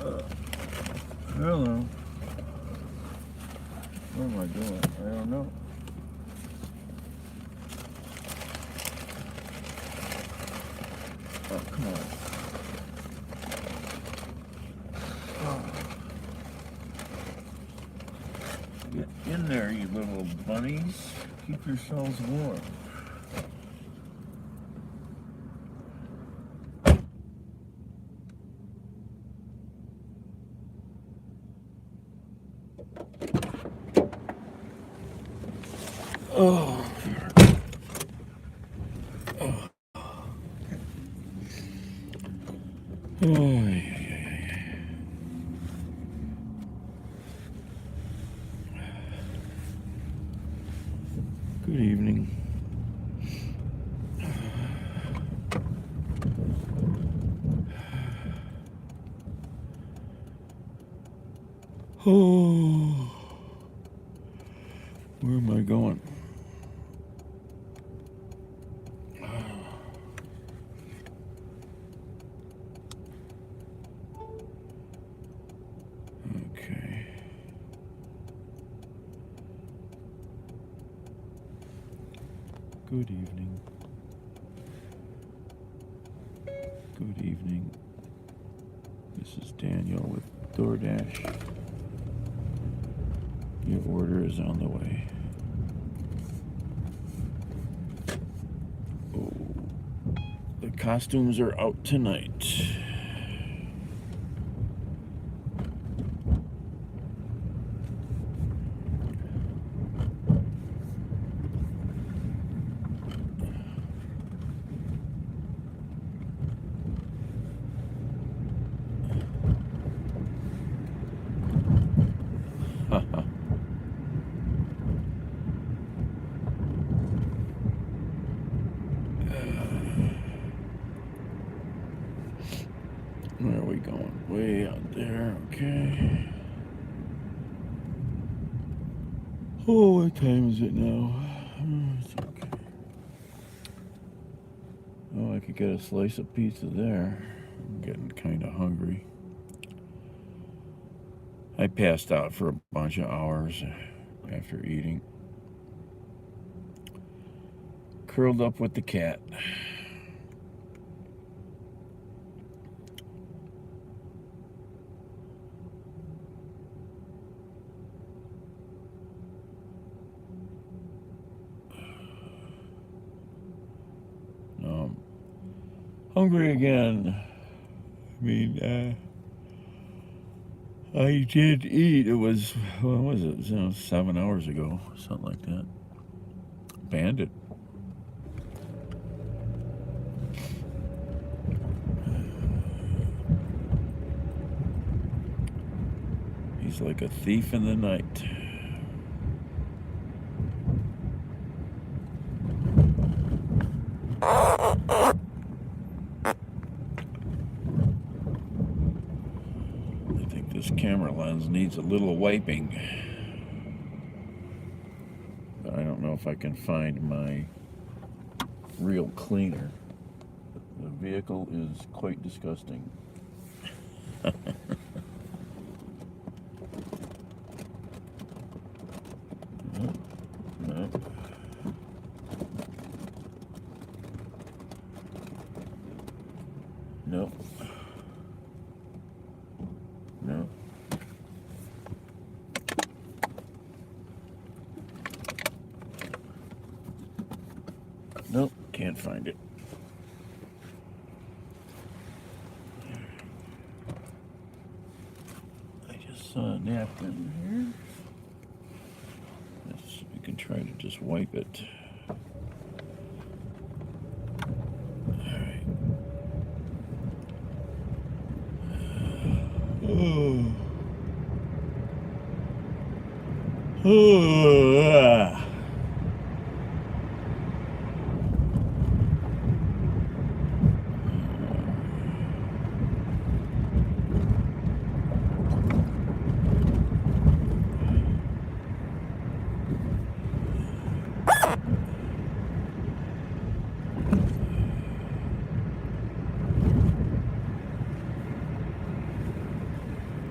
Hello. What am I doing? I don't know. Oh, come on. Oh. Get in there, you little bunnies. Keep yourselves warm. Oh. Oh. Oh, yeah. Good evening. Oh, where am I going? Okay. Good evening. Good evening. This is Daniel with DoorDash. Your order is on the way. Oh, the costumes are out tonight. Where are we going? Way out there, okay. Oh, what time is it now? It's okay. Oh, I could get a slice of pizza there. I'm getting kind of hungry. I passed out for a bunch of hours after eating. Curled up with the cat. Hungry again. I mean, I did eat. It was, what was it? It was 7 hours ago, something like that. Bandit. He's like a thief in the night. I think this camera lens needs a little wiping. But I don't know if I can find my real cleaner. The vehicle is quite disgusting. No. No. No. Nope, can't find it. I just saw a napkin here. We can try to just wipe it. Alright. Oh.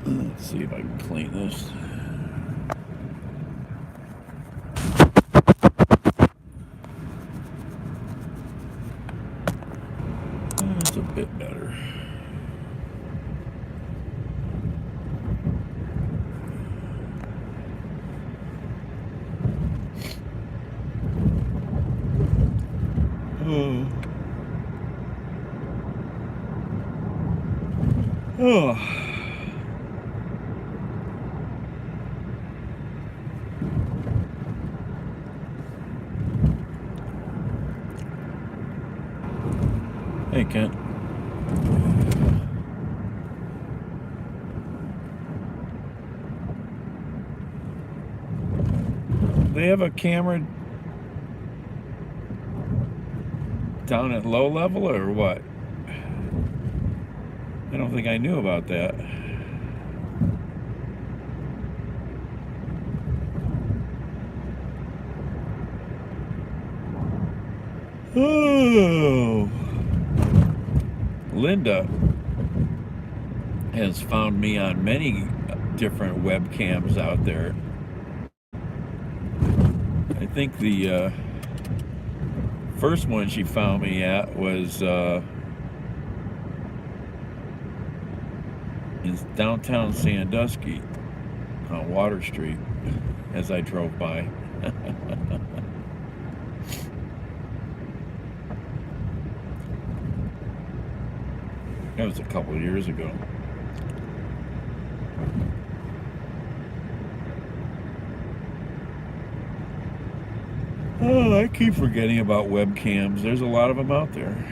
Let's see if I can clean this. That's a bit better. Oh. Oh. Hey, Kent. They have a camera down at low level or what? I don't think I knew about that. Oh. Linda has found me on many different webcams out there. I think the first one she found me at was in downtown Sandusky on Water Street as I drove by. That was a couple of years ago. Oh, I keep forgetting about webcams. There's a lot of them out there.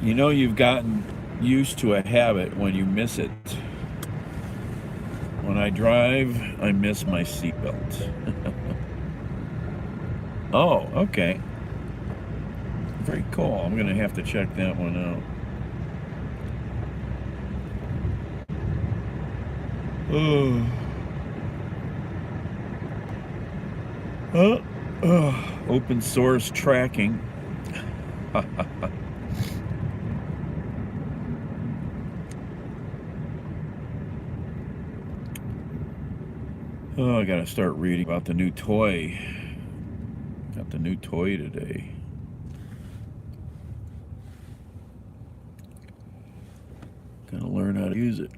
You know, you've gotten used to a habit when you miss it. When I drive, I miss my seatbelt. Oh, okay. Very cool. I'm going to have to check that one out. Open source tracking. Oh, I gotta start reading about the new toy. Got the new toy today. Gotta learn how to use it.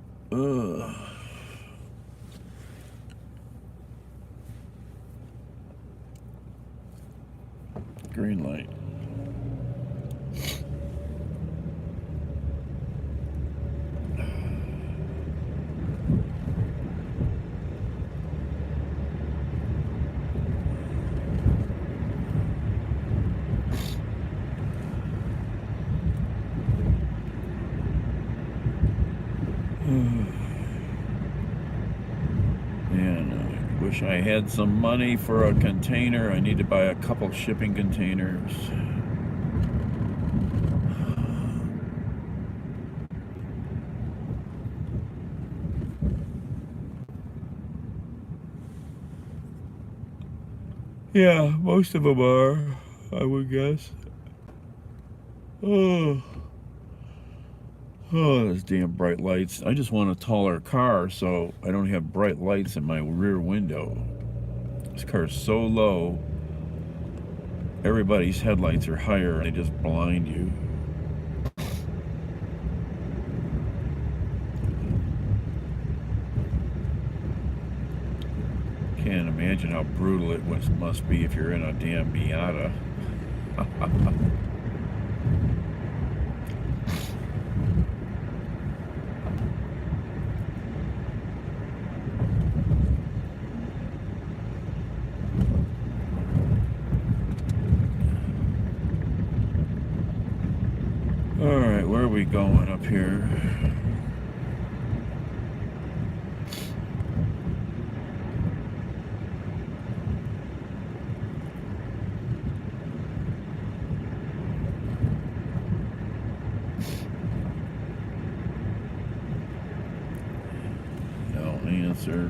Green light. And I wish I had some money for a container. I need to buy a couple shipping containers. Yeah, most of them are, I would guess. Oh, those damn bright lights. I just want a taller car so I don't have bright lights in my rear window. This car's so low, everybody's headlights are higher and they just blind you. Can't imagine how brutal it must be if you're in a damn Miata. Alright, where are we going up here?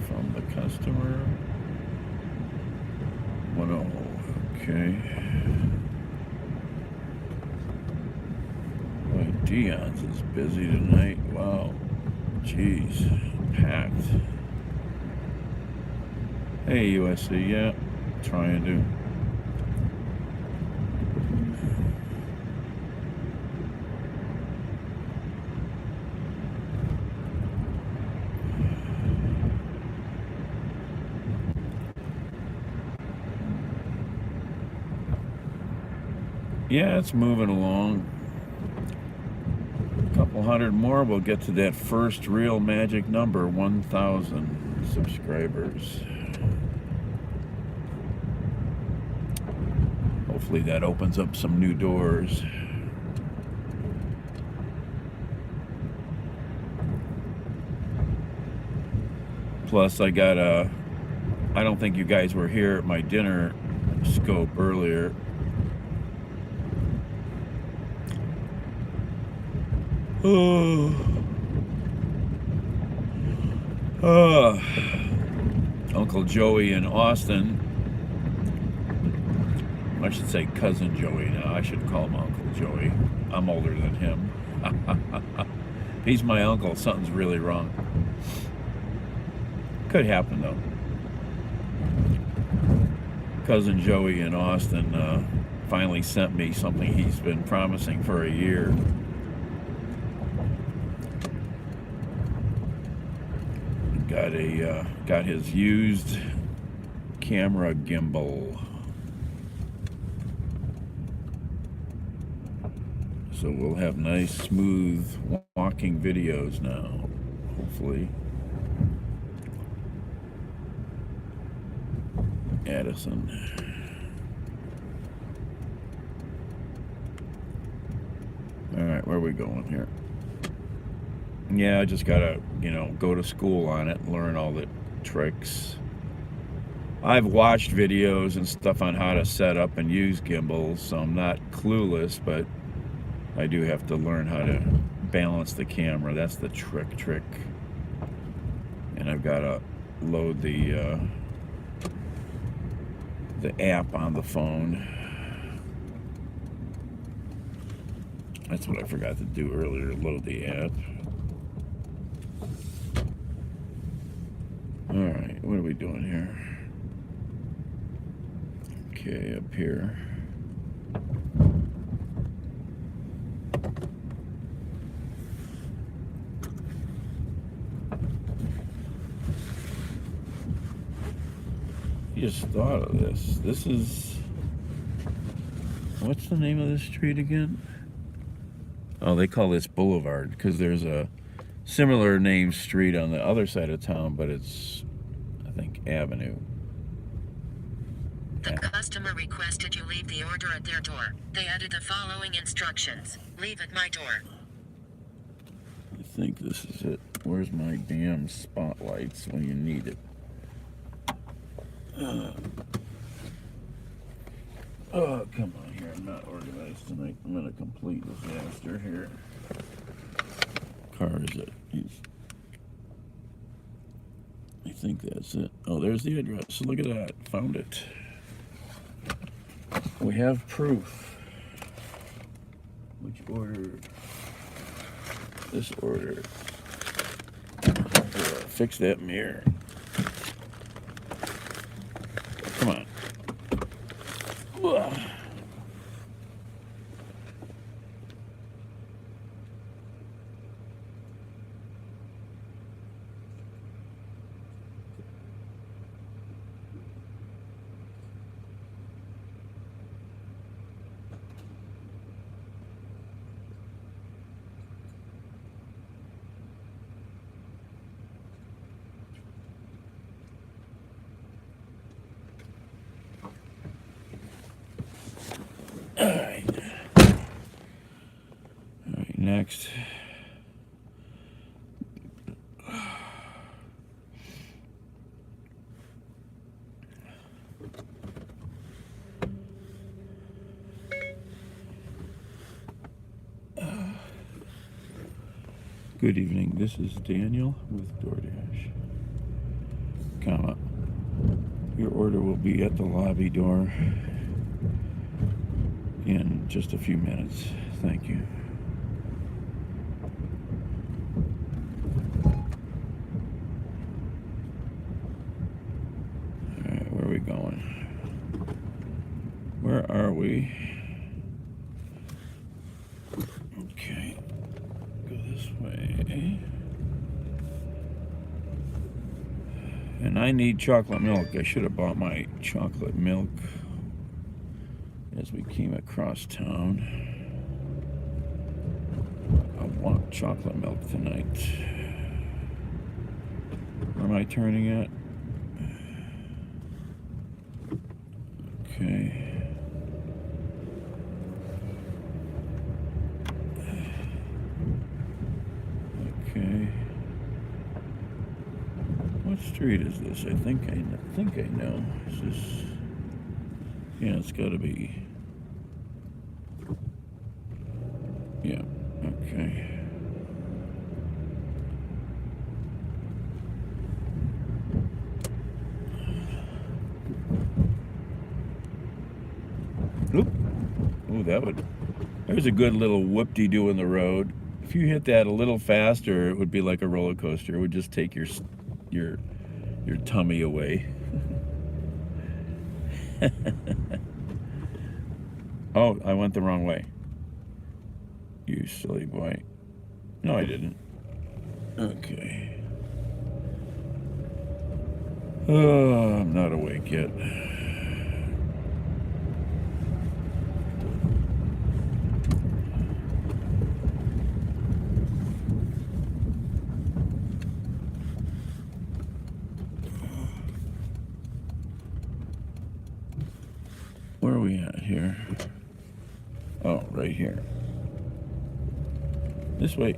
from the customer. 10, okay. Boy, Dion's is busy tonight. Wow. Jeez. Packed. Hey, USC, yeah. Trying to. Yeah, it's moving along. A couple hundred more, we'll get to that first real magic number, 1,000 subscribers. Hopefully that opens up some new doors. Plus, I got a, I don't think you guys were here at my dinner scope earlier. Uncle Joey in Austin. I should say Cousin Joey now. I should call him Uncle Joey. I'm older than him. He's my uncle. Something's really wrong. Could happen though. Cousin Joey in Austin finally sent me something he's been promising for a year. Got his used camera gimbal. So we'll have nice, smooth walking videos now, hopefully. Addison. All right, where are we going here? Yeah, I just gotta, go to school on it, learn all the tricks. I've watched videos and stuff on how to set up and use gimbals, so I'm not clueless, but I do have to learn how to balance the camera. That's the trick. And I've got to load the app on the phone. That's what I forgot to do earlier, load the app. Alright, what are we doing here? Okay, up here. I just thought of this. This is... What's the name of this street again? Oh, they call this Boulevard because there's a similar named street on the other side of town, but it's, I think, Avenue. The customer requested you leave the order at their door. They added the following instructions. Leave at my door. I think this is it. Where's my damn spotlights when you need it? Oh, come on here. I'm not organized tonight. I'm in a complete disaster here. Car is it? I think that's it. Oh, there's the address. Look at that. Found it. We have proof. Which order? This order. Fix that mirror. Come on. Ugh. All right, next. Good evening, this is Daniel with DoorDash. comma. Your order will be at the lobby door in just a few minutes. Thank you. All right, where are we going? Where are we? Okay, go this way. And I need chocolate milk. I should have bought my chocolate milk as we came across town. I want chocolate milk tonight. Where am I turning at? Okay. Okay. What street is this? I think I know. Is this? Yeah, it's got to be. Yeah. Okay. Oop. Oh, there's a good little whoop-de-doo in the road. If you hit that a little faster, it would be like a roller coaster. It would just take your tummy away. Oh, I went the wrong way. You silly boy. No, I didn't. Okay. Oh, I'm not awake yet. Where are we at here? Oh, right here. This way.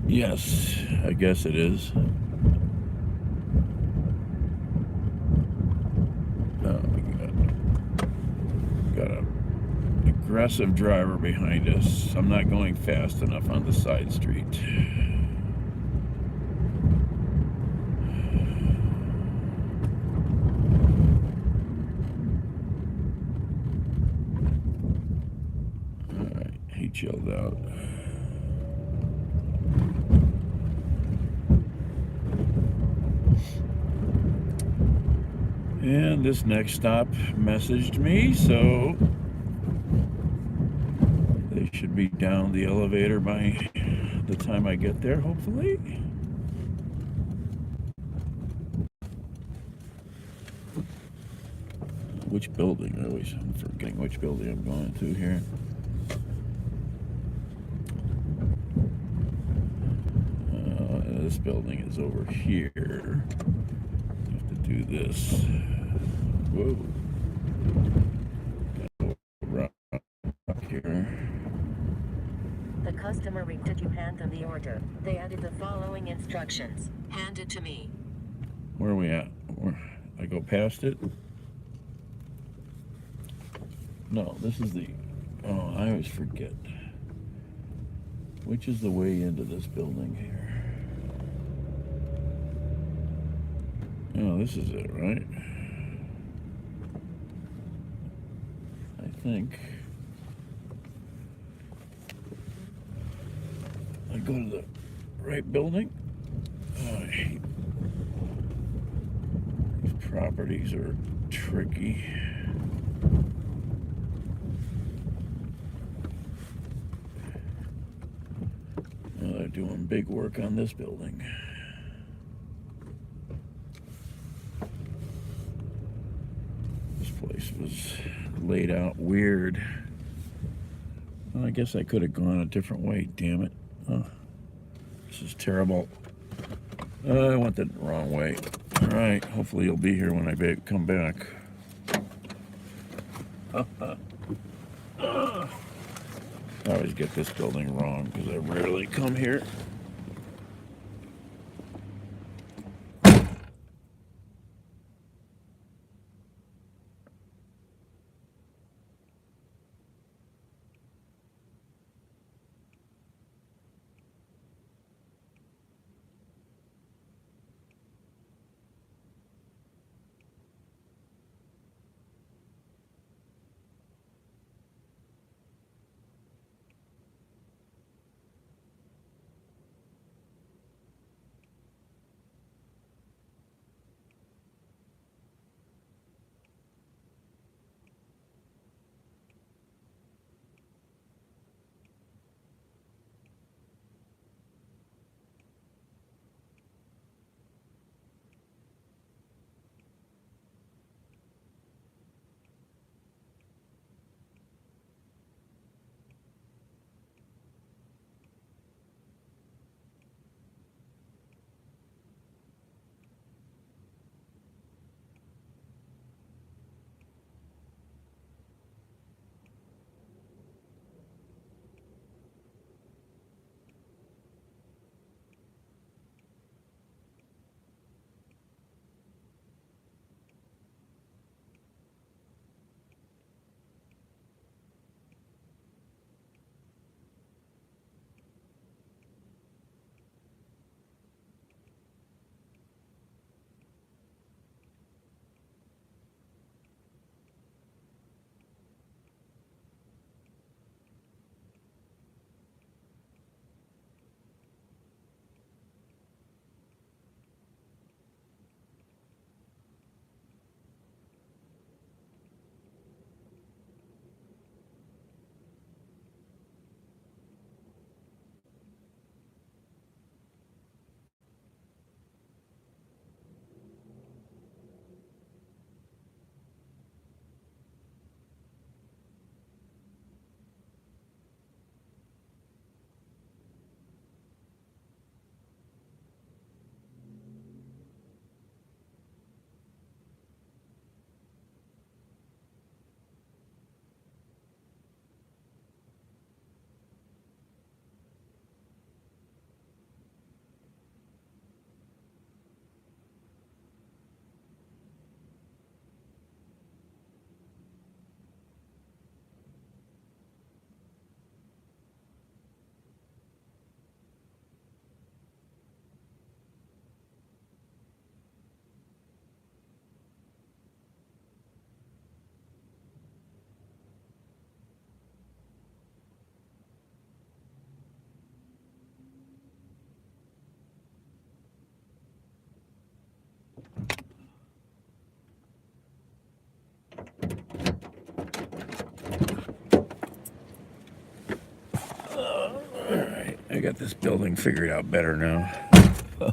Yes, I guess it is. Oh, we got an aggressive driver behind us. I'm not going fast enough on the side street. All right, he chilled out. And this next stop messaged me, so they should be down the elevator by the time I get there, hopefully. Which building? I'm forgetting which building I'm going to here. This building is over here. I have to do this. Whoa. Got up here. The customer did you hand them the order? They added the following instructions. Hand it to me. Where are we at? I go past it? No, this is the... Oh, I always forget. Which is the way into this building here? Oh, this is it, right? I think. I go to the right building. Oh, I hate these properties are tricky. Well, they're doing big work on this building. This place was laid out weird. Well, I guess I could have gone a different way, damn it. Oh, this is terrible. I went the wrong way. All right, hopefully you'll be here when I come back. I always get this building wrong because I rarely come here. I got this building figured out better now. All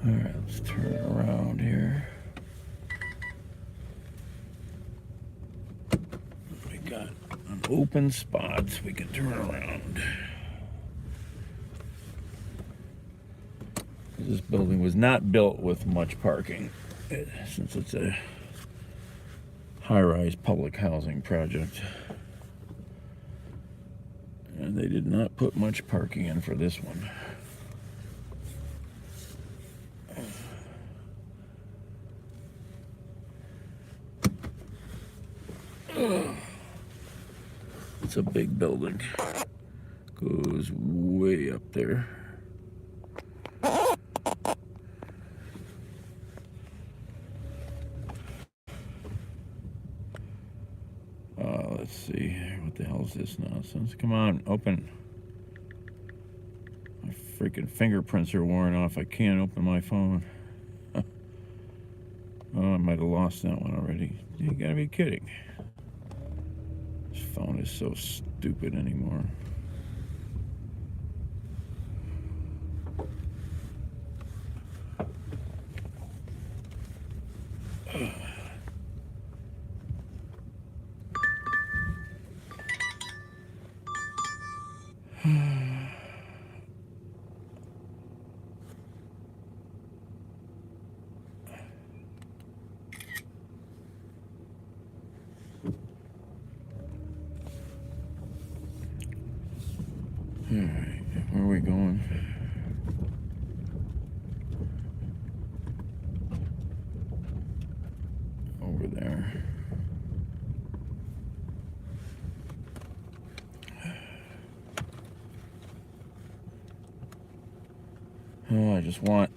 right, let's turn around here. We got an open spot so we can turn around. This building was not built with much parking, since it's a high-rise public housing project. And they did not put much parking in for this one. It's a big building. Goes way up there. Let's see. What the hell is this nonsense? Come on, open. My freaking fingerprints are worn off. I can't open my phone. Oh, I might have lost that one already. You gotta be kidding. This phone is so stupid anymore. Alright, where are we going? Over there. Oh, I just want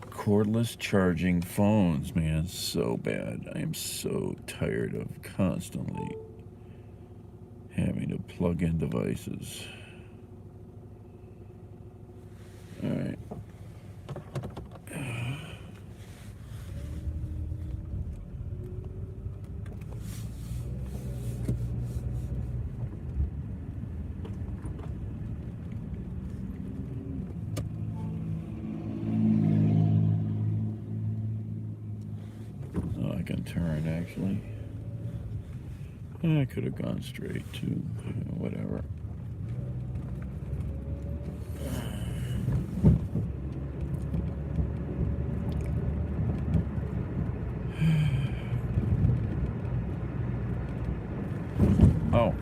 cordless charging phones, man. So bad. I am so tired of constantly having to plug in devices. All right. Oh, I can turn actually. I could have gone straight too. Whatever. Oh.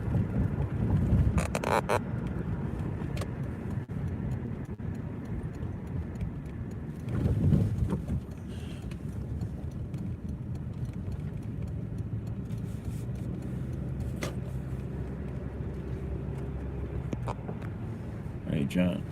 Hey, John.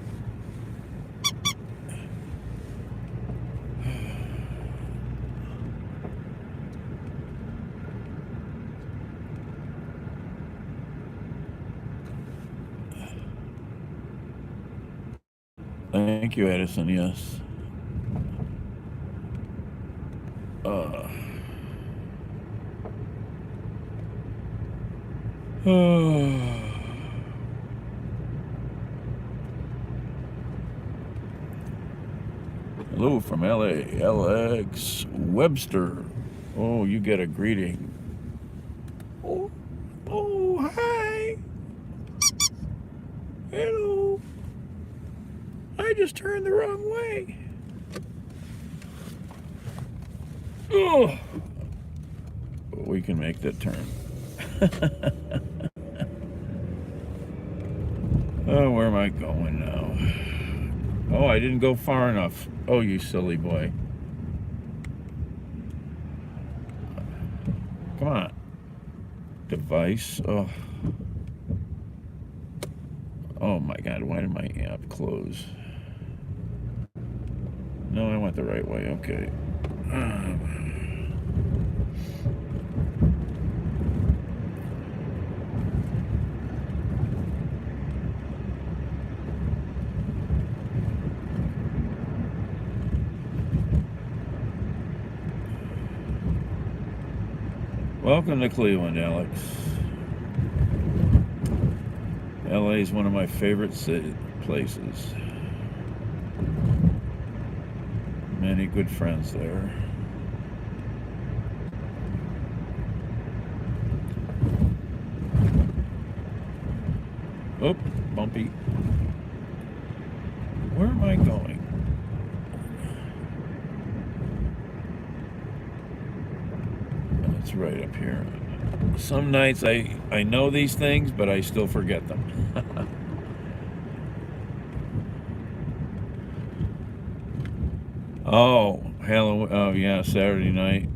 Thank you, Edison. Yes. Hello from LA, LX Webster. Oh, you get a greeting. Oh, hi. Hello. I just turned the wrong way. Oh, we can make that turn. Oh, where am I going now? Oh, I didn't go far enough. Oh, you silly boy. Come on. Device. Oh. Oh my God, why did my app close? No, I went the right way. Okay. Welcome to Cleveland, Alex. LA is one of my favorite places. Many good friends there. Oh, bumpy. Where am I going? It's right up here. Some nights I know these things, but I still forget them. Oh, Halloween. Oh, yeah, Saturday night.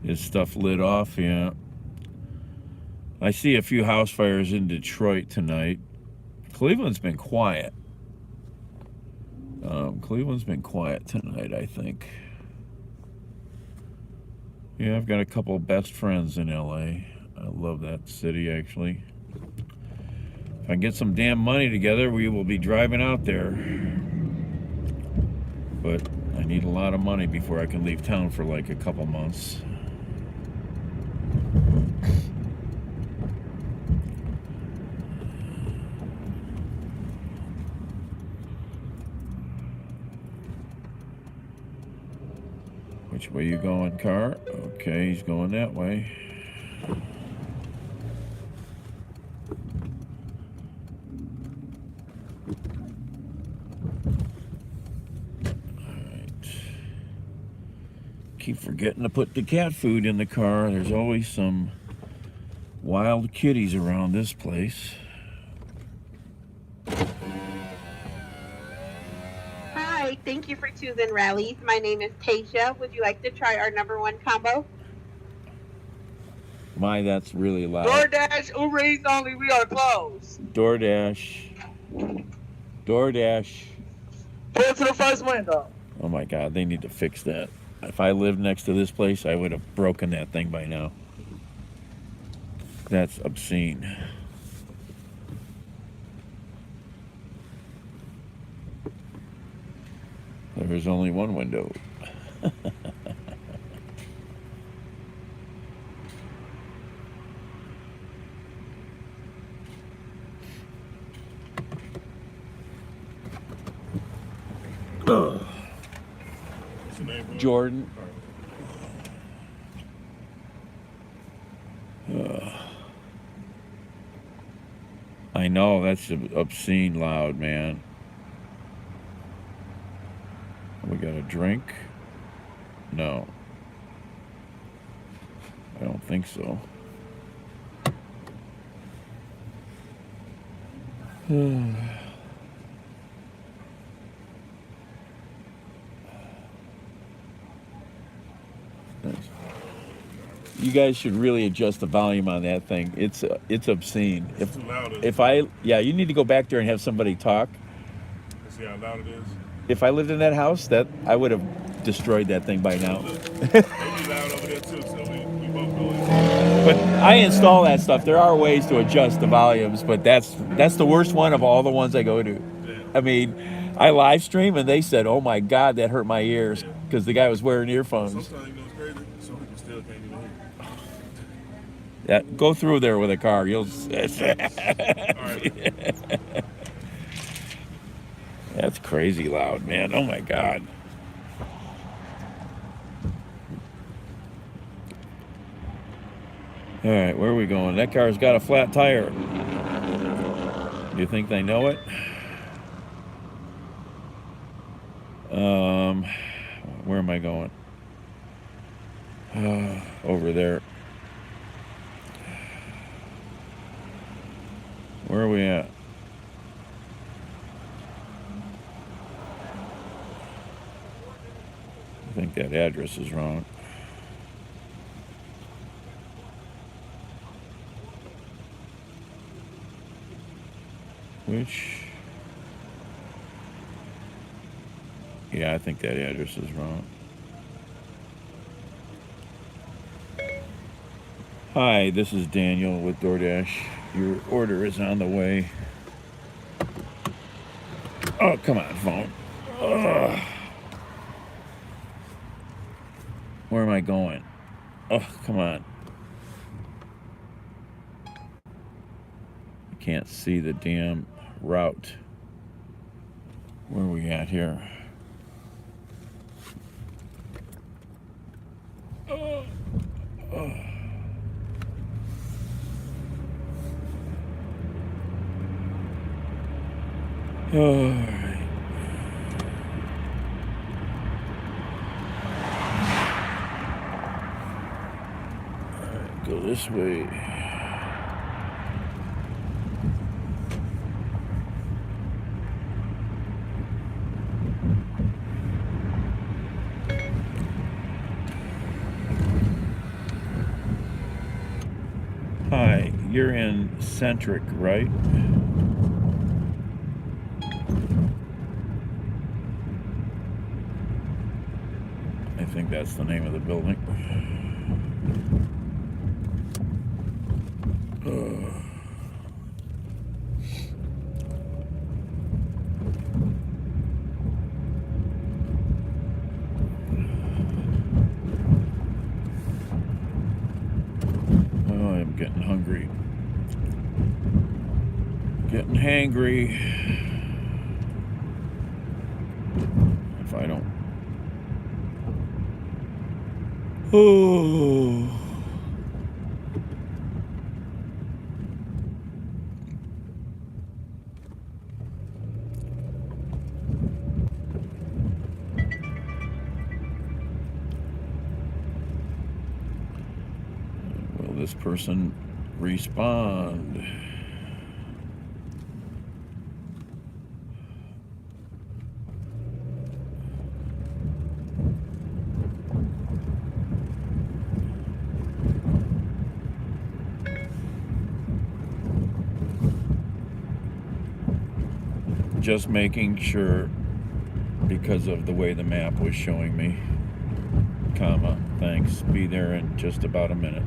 Is stuff lit off? Yeah. I see a few house fires in Detroit tonight. Cleveland's been quiet. Cleveland's been quiet tonight, I think. Yeah, I've got a couple of best friends in LA. I love that city, actually. If I can get some damn money together, we will be driving out there. But I need a lot of money before I can leave town for like a couple months. Which way you going, car? Okay, he's going that way. Alright. Keep forgetting to put the cat food in the car. There's always some wild kitties around this place. Hi, thank you for choosing Rallies. My name is Tasia. Would you like to try our #1 combo? My, that's really loud. DoorDash, Uber Eats only, we are closed. DoorDash. DoorDash. Pull it to the first window. Oh my God, they need to fix that. If I lived next to this place, I would have broken that thing by now. That's obscene. There's only one window. Jordan. I know, that's obscene loud, man. We got a drink? No. I don't think so. You guys should really adjust the volume on that thing. It's obscene. It's too loud. You need to go back there and have somebody talk. See how loud it is? If I lived in that house, I would have destroyed that thing by now. They be loud over there too, so we both go in. But I install that stuff. There are ways to adjust the volumes, but that's the worst one of all the ones I go to. Yeah. I mean, I live stream and they said, "Oh my God, that hurt my ears," because the guy was wearing earphones. Sometimes, you know, it's crazy. Some people still can't even hear. Yeah, go through there with a car. You'll. All right. That's crazy loud, man. Oh my God. All right, where are we going? That car's got a flat tire. Do you think they know it? Where am I going? Over there. Where are we at? I think that address is wrong. Yeah, I think that address is wrong. Hi, this is Daniel with DoorDash. Your order is on the way. Oh, come on, phone. Ugh. Where am I going? Oh, come on. I can't see the damn route. Where are we at here? Oh. Oh. All right. Go this way. Hi, you're in Centric, right? I think that's the name of the building. Oh, I'm getting hungry. Getting hangry. If I don't. Oh. Will this person respond? Just making sure because of the way the map was showing me. Comma, thanks. Be there in just about a minute.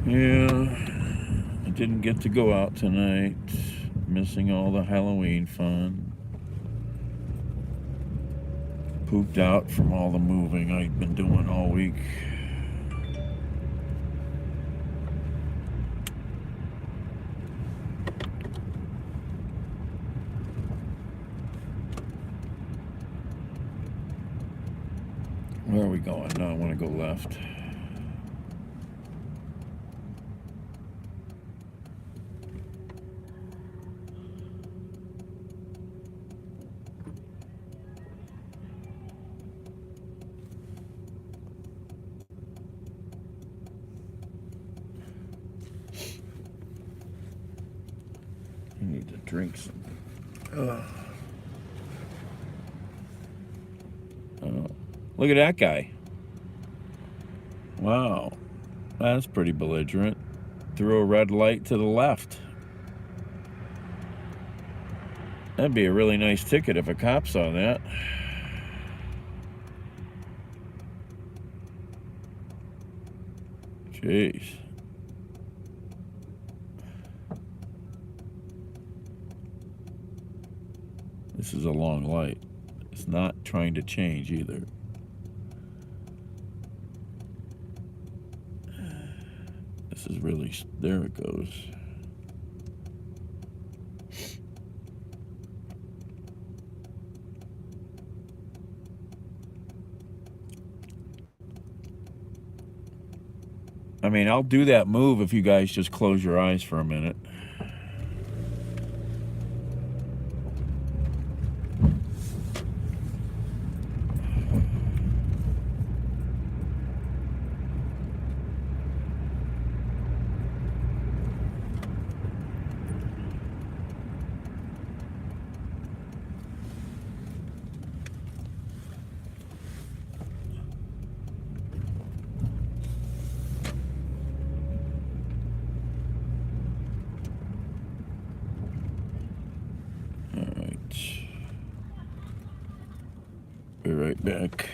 Yeah, I didn't get to go out tonight. Missing all the Halloween fun. Pooped out from all the moving I've been doing all week. Where are we going? No, I want to go left. I need to drink something. Oh, look at that guy. Wow, that's pretty belligerent. Threw a red light to the left. That'd be a really nice ticket if a cop saw that. Jeez. This is a long light. It's not trying to change either. This is really, there it goes. I mean, I'll do that move if you guys just close your eyes for a minute. Be right back.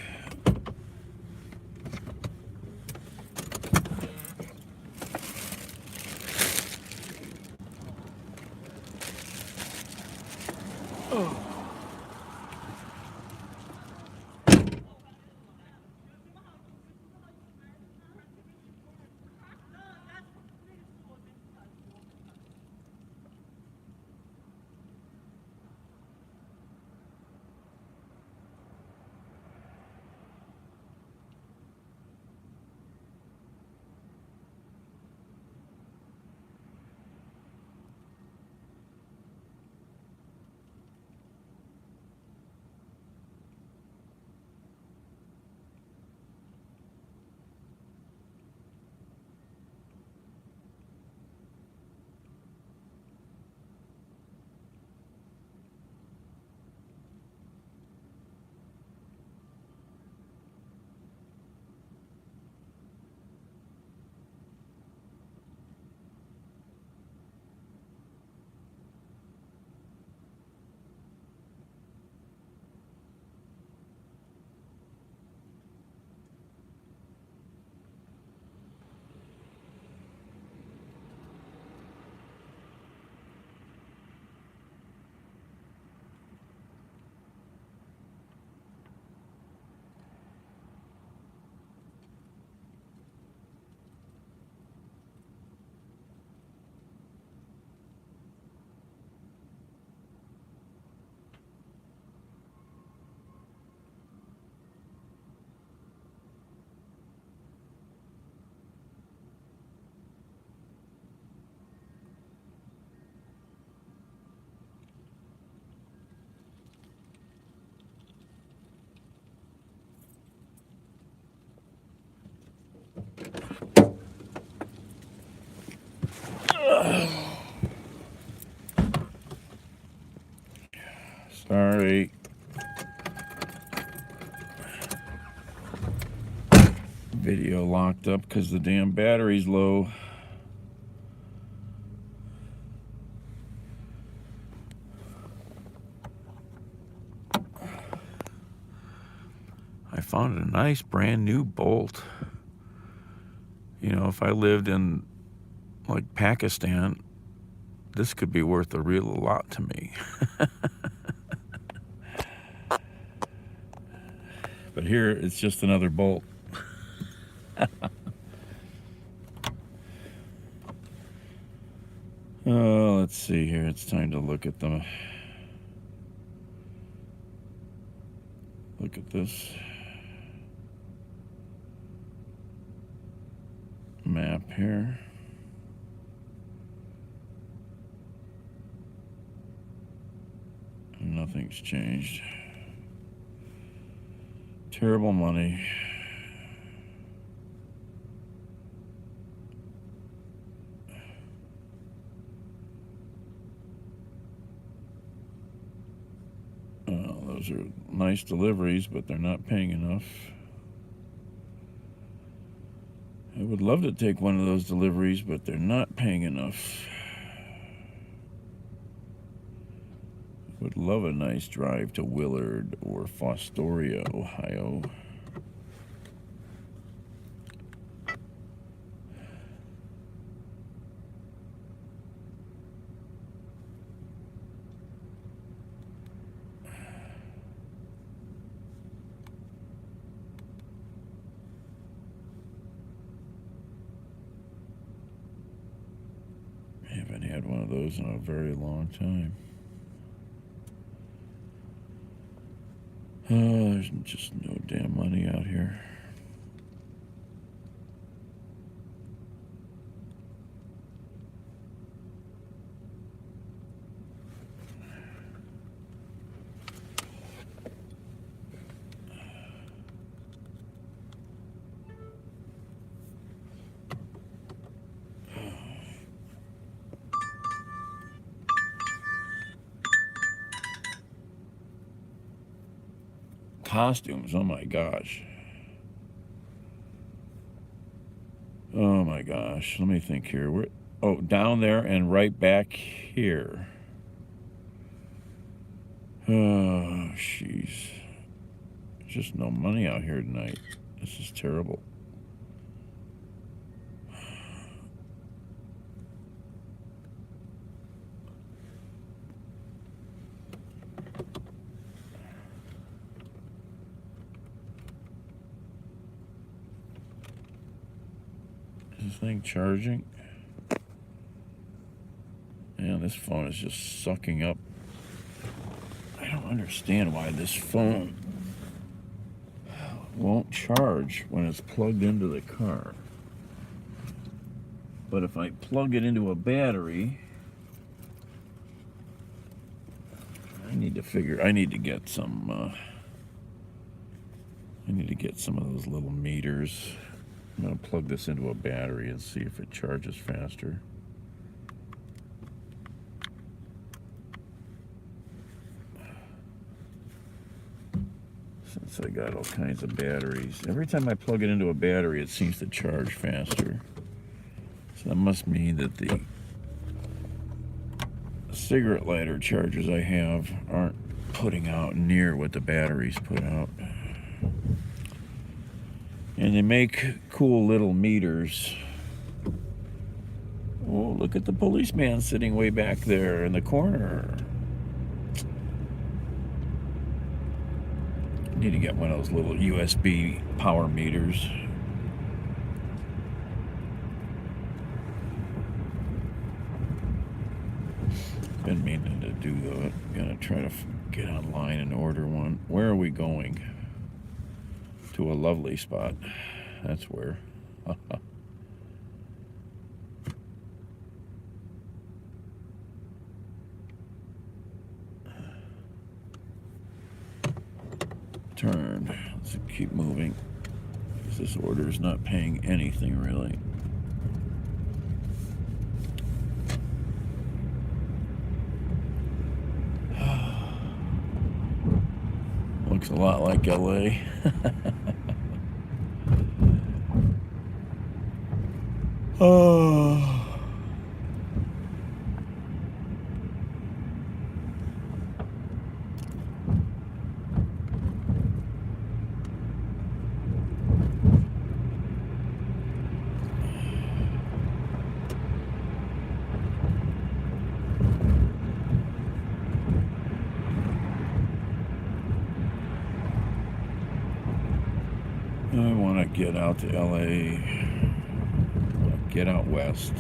Sorry. Video locked up because the damn battery's low. I found a nice brand new bolt. You know, if I lived in like Pakistan, this could be worth a real lot to me. But here it's just another bolt. Oh, let's see here. It's time to look at them. Look at this map here. Nothing's changed. Terrible money. Those are nice deliveries, but they're not paying enough. I would love to take one of those deliveries, but they're not paying enough. Would love a nice drive to Willard or Fostoria, Ohio. Haven't had one of those in a very long time. Oh, there's just no damn money out here. Costumes, oh my gosh. Oh my gosh, let me think here. Oh, down there and right back here. Oh, jeez. Just no money out here tonight. This is terrible. This thing charging? Man, this phone is just sucking up. I don't understand why this phone won't charge when it's plugged into the car. But if I plug it into a battery, I need to get some of those little meters. I'm going to plug this into a battery and see if it charges faster. Since I got all kinds of batteries. Every time I plug it into a battery, it seems to charge faster. So that must mean that the cigarette lighter chargers I have aren't putting out near what the batteries put out. And they make cool little meters. Oh, look at the policeman sitting way back there in the corner. Need to get one of those little USB power meters. Been meaning to do that. Gonna try to get online and order one. Where are we going? To a lovely spot. That's where. Turn. Let's keep moving. Because this order is not paying anything really. Looks a lot like LA. Oh. I want to get out to LA, get out west.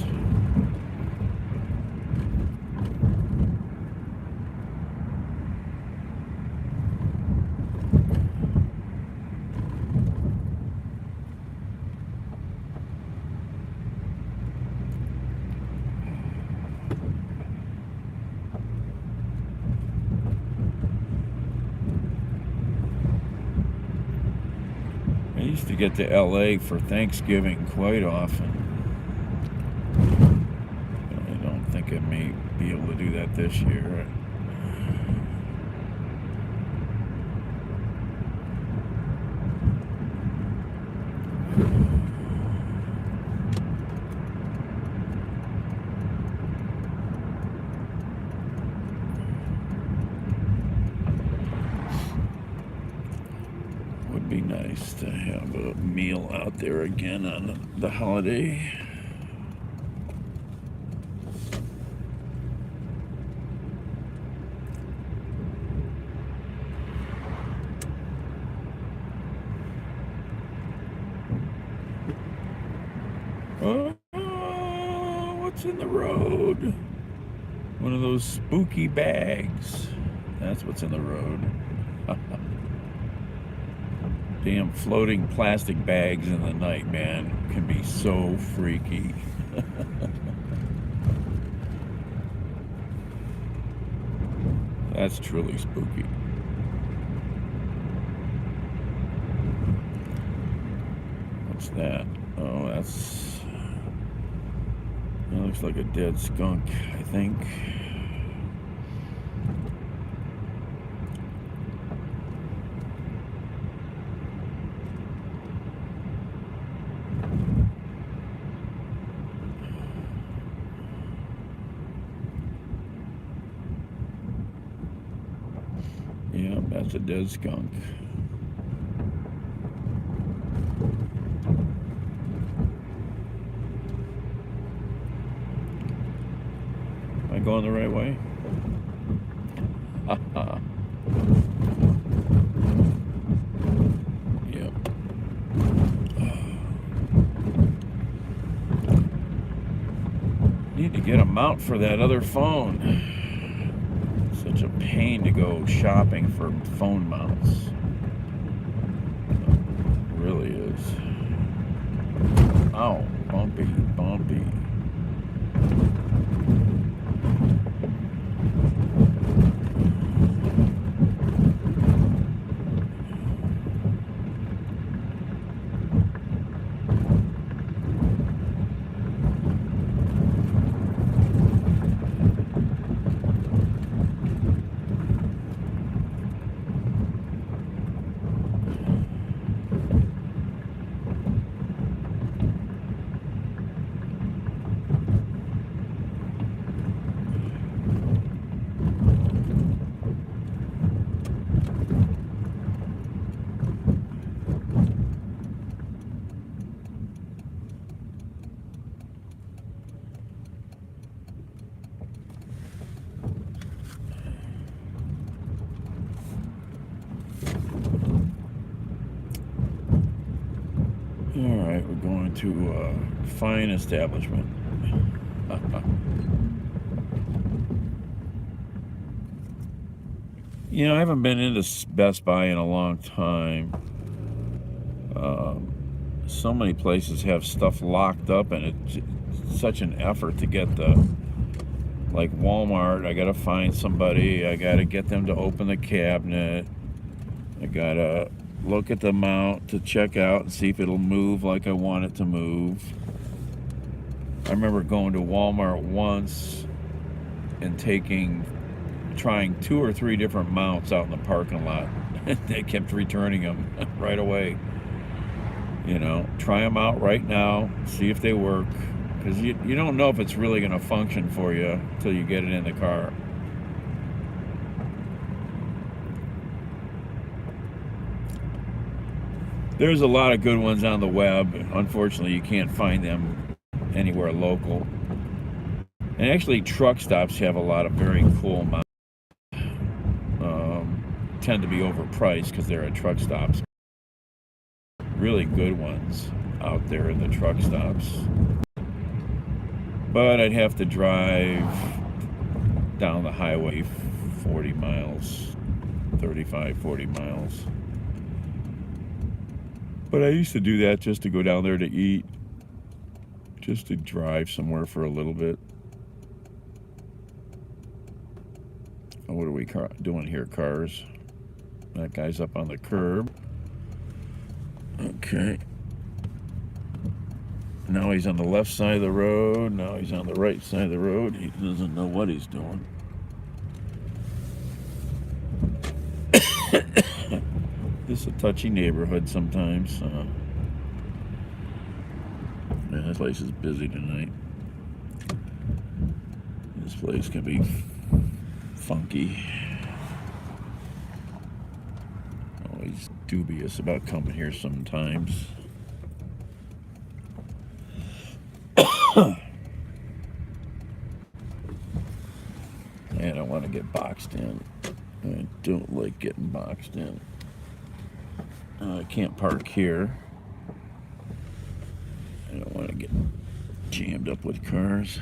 I used to get to LA for Thanksgiving quite often. I don't think I may be able to do that this year. Would be nice to have a meal out there again on the holiday. Oh, what's in the road? One of those spooky bags. That's what's in the road. Damn floating plastic bags in the night, man, can be so freaky. That's truly spooky. What's that? Oh, that looks like a dead skunk, I think. Yeah, that's a dead skunk. Am I going the right way? Yep. Need to get a mount for that other phone. Such a pain to go shopping for phone mounts. It really is. Ow, bumpy, bumpy. Alright, we're going to a fine establishment. You know, I haven't been into Best Buy in a long time. So many places have stuff locked up, and it's such an effort to get like Walmart, I gotta find somebody, I gotta get them to open the cabinet, I gotta look at the mount to check out and see if it'll move like I want it to move. I remember going to Walmart once and trying 2 or 3 different mounts out in the parking lot. They kept returning them right away. You know, try them out right now, see if they work, because you don't know if it's really going to function for you until you get it in the car. There's a lot of good ones on the web. Unfortunately, you can't find them anywhere local. And actually, truck stops have a lot of very cool models. Tend to be overpriced because they're at truck stops. Really good ones out there in the truck stops. But I'd have to drive down the highway 40 miles, 35, 40 miles. But I used to do that just to go down there to eat, just to drive somewhere for a little bit. What are we doing here, cars? That guy's up on the curb. Okay. Now he's on the left side of the road. Now he's on the right side of the road. He doesn't know what he's doing. This is a touchy neighborhood sometimes. Man, this place is busy tonight. This place can be funky. Always dubious about coming here sometimes. And I want to get boxed in. I don't like getting boxed in. I can't park here. I don't want to get jammed up with cars.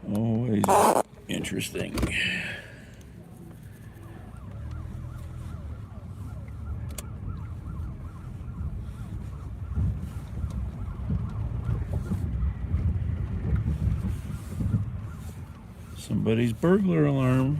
Always interesting. Somebody's burglar alarm.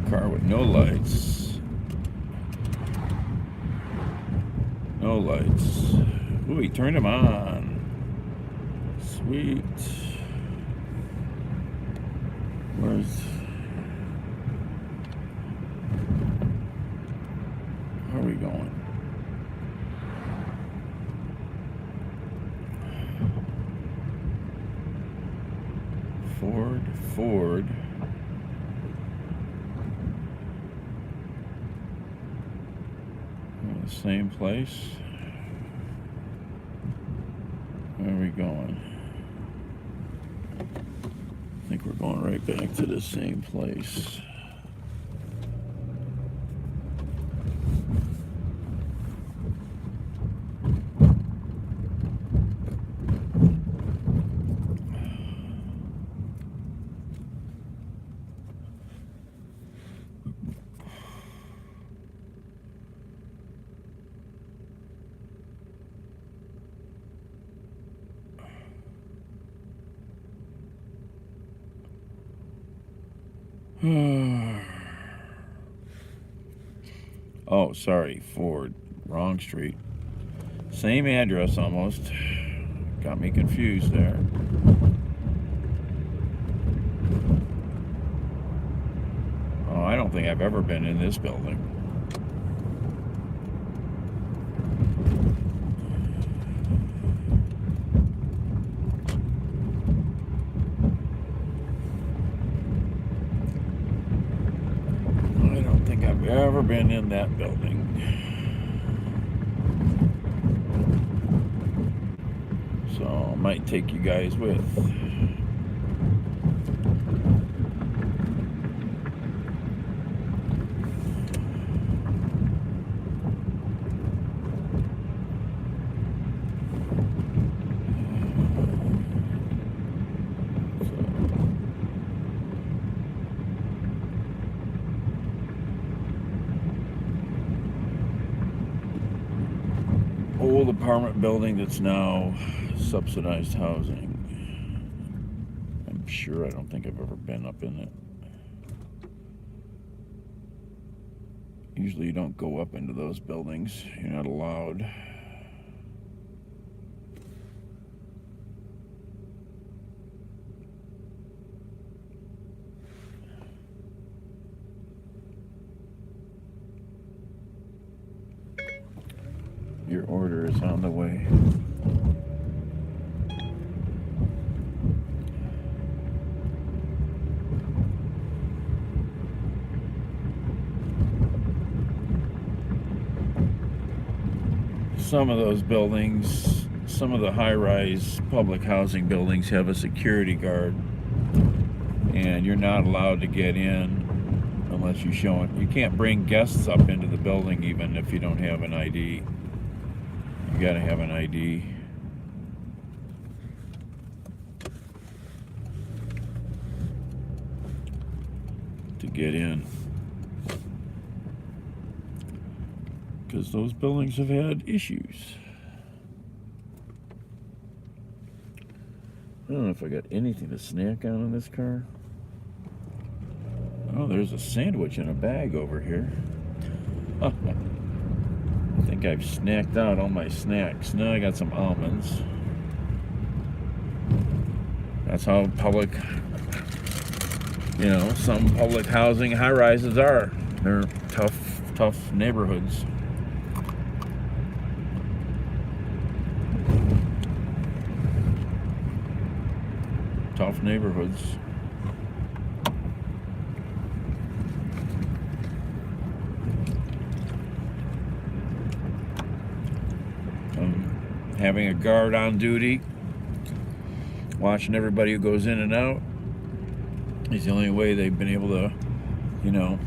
Car with no lights. No lights. Ooh, he turned them on. Sweet. Where's... Where are we going? Ford. Same place. Where are we going? I think we're going right back to the same place. Oh, sorry, Ford. Wrong street. Same address almost. Got me confused there. Oh, I don't think I've ever been in this building. Ever been in that building. So I might take you guys with. Old apartment building that's now subsidized housing. I'm sure I don't think I've ever been up in it. Usually you don't go up into those buildings. You're not allowed. Your order is on the way. Some of those buildings, some of the high-rise public housing buildings have a security guard, and you're not allowed to get in unless you show it. You can't bring guests up into the building even if you don't have an ID. You gotta have an ID. To get in. Because those buildings have had issues. I don't know if I got anything to snack on in this car. Oh, there's a sandwich in a bag over here. I think I've snacked out all my snacks. Now I got some almonds. That's how public, some public housing high-rises are. They're tough neighborhoods. Tough neighborhoods. having a guard on duty, watching everybody who goes in and out, is the only way they've been able to, you know,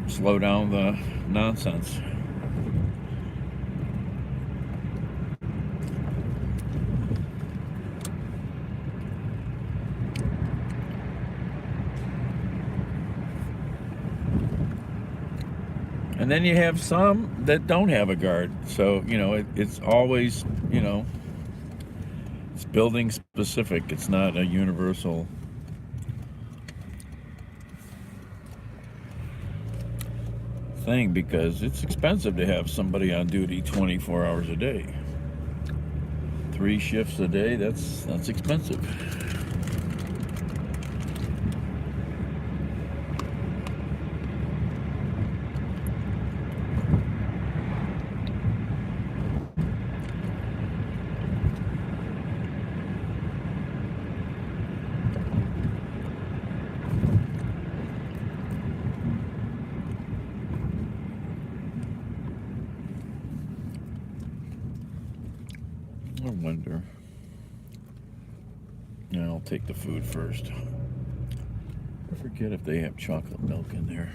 slow down the nonsense. And then you have some that don't have a guard. So, you know, it's always, you know, it's building specific. It's not a universal thing, because it's expensive to have somebody on duty 24 hours a day. 3 shifts a day, that's expensive. I wonder. Yeah, I'll take the food first. I forget if they have chocolate milk in there.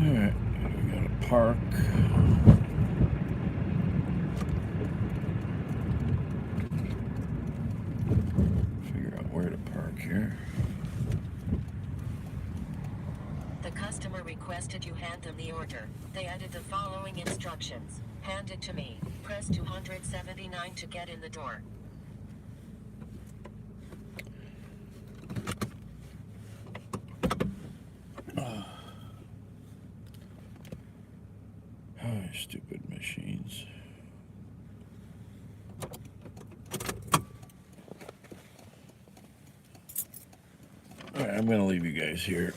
Alright, we got a park. Figure out where to park here. The customer requested you hand them the order. They added the following instructions. Hand it to me. Press 279 to get in the door. Oh, stupid machines. Alright, I'm gonna leave you guys here.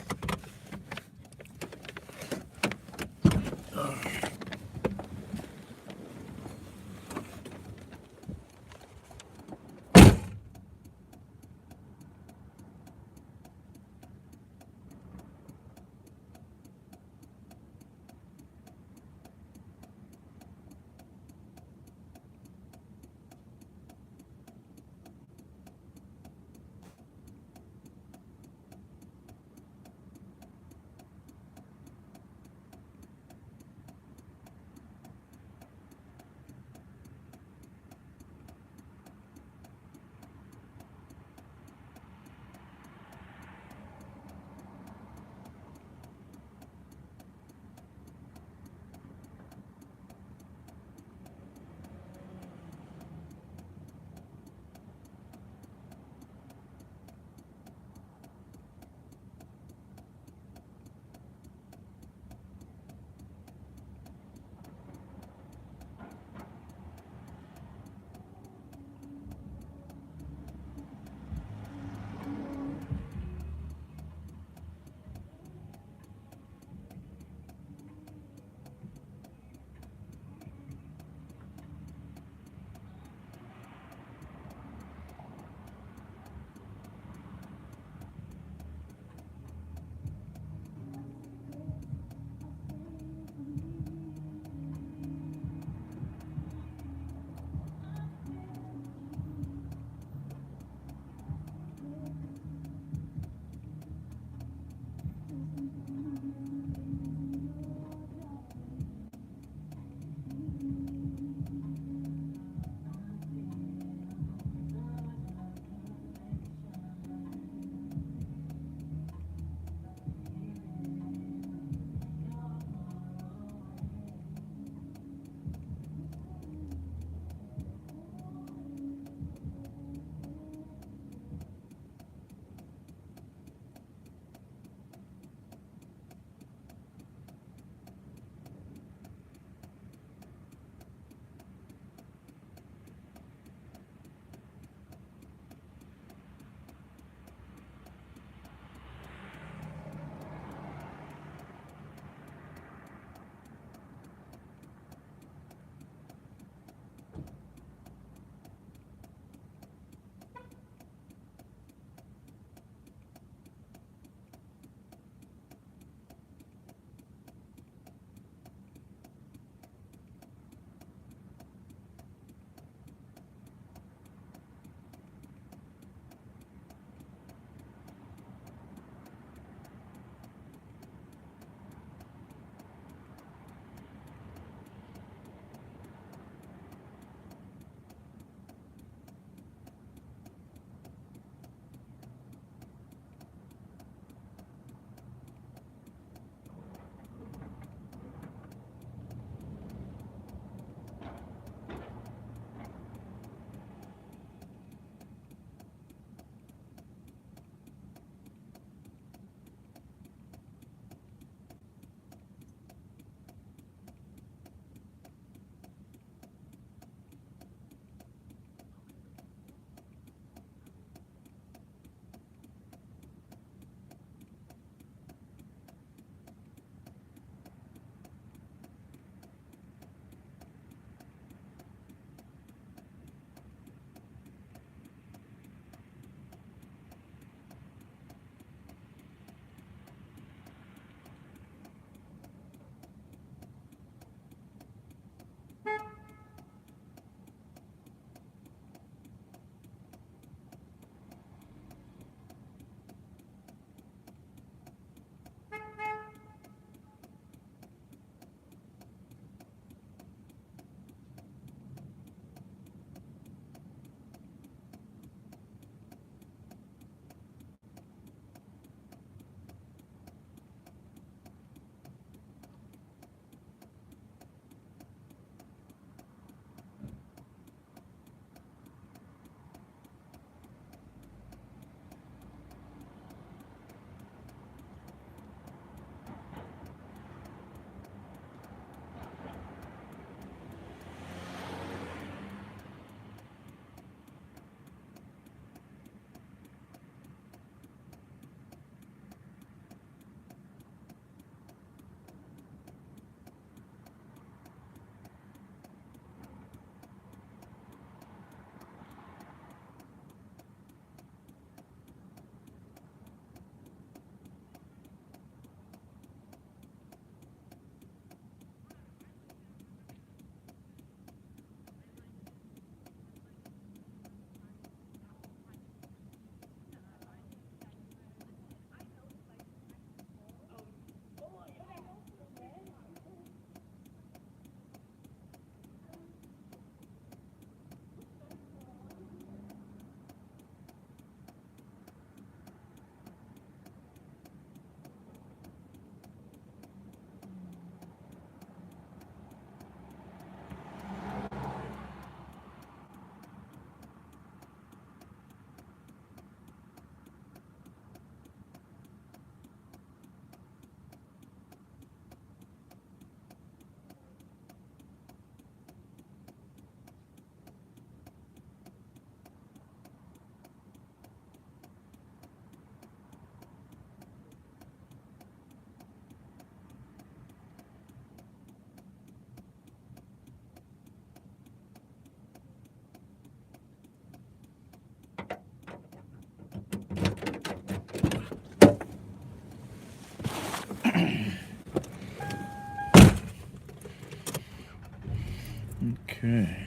Okay.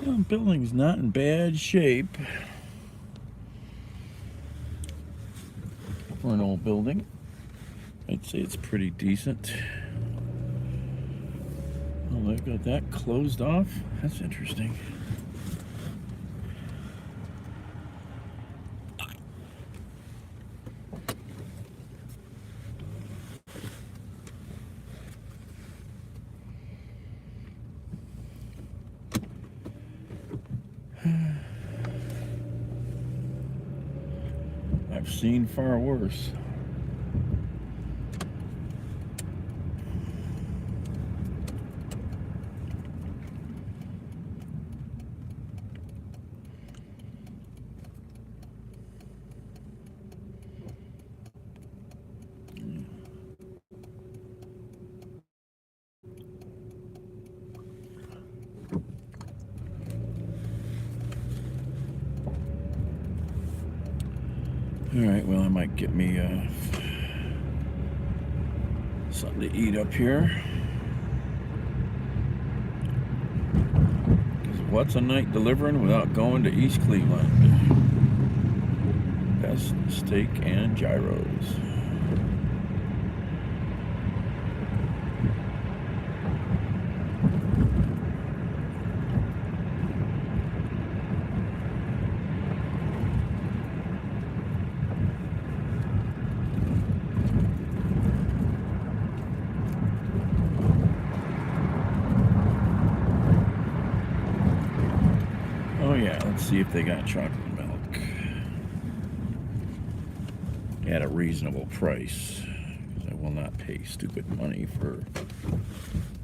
Well, building's not in bad shape for an old building. I'd say it's pretty decent. Oh, they've got that closed off. That's interesting. I've seen far worse. Alright, well, I might get me something to eat up here. Because what's a night delivering without going to East Cleveland? Best steak and gyros. Oh yeah, let's see if they got chocolate milk at a reasonable price. I will not pay stupid money for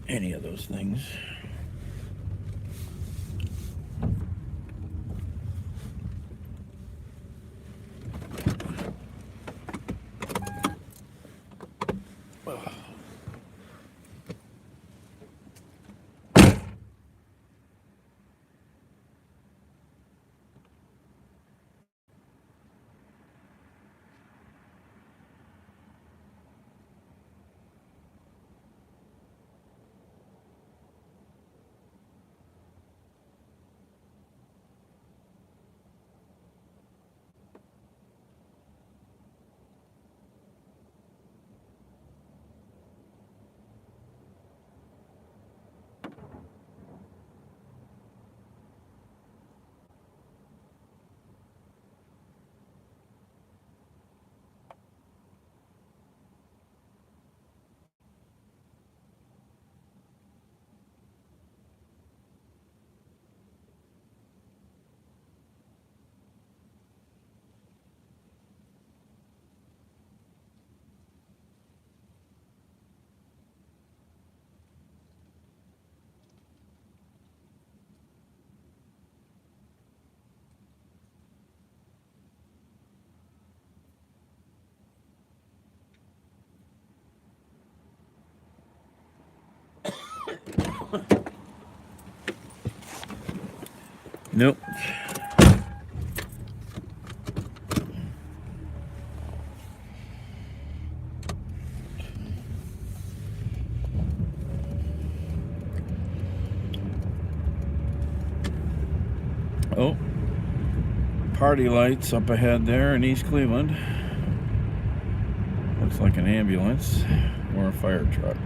any of those things. Nope. Oh, party lights up ahead there in East Cleveland. Looks like an ambulance or a fire truck.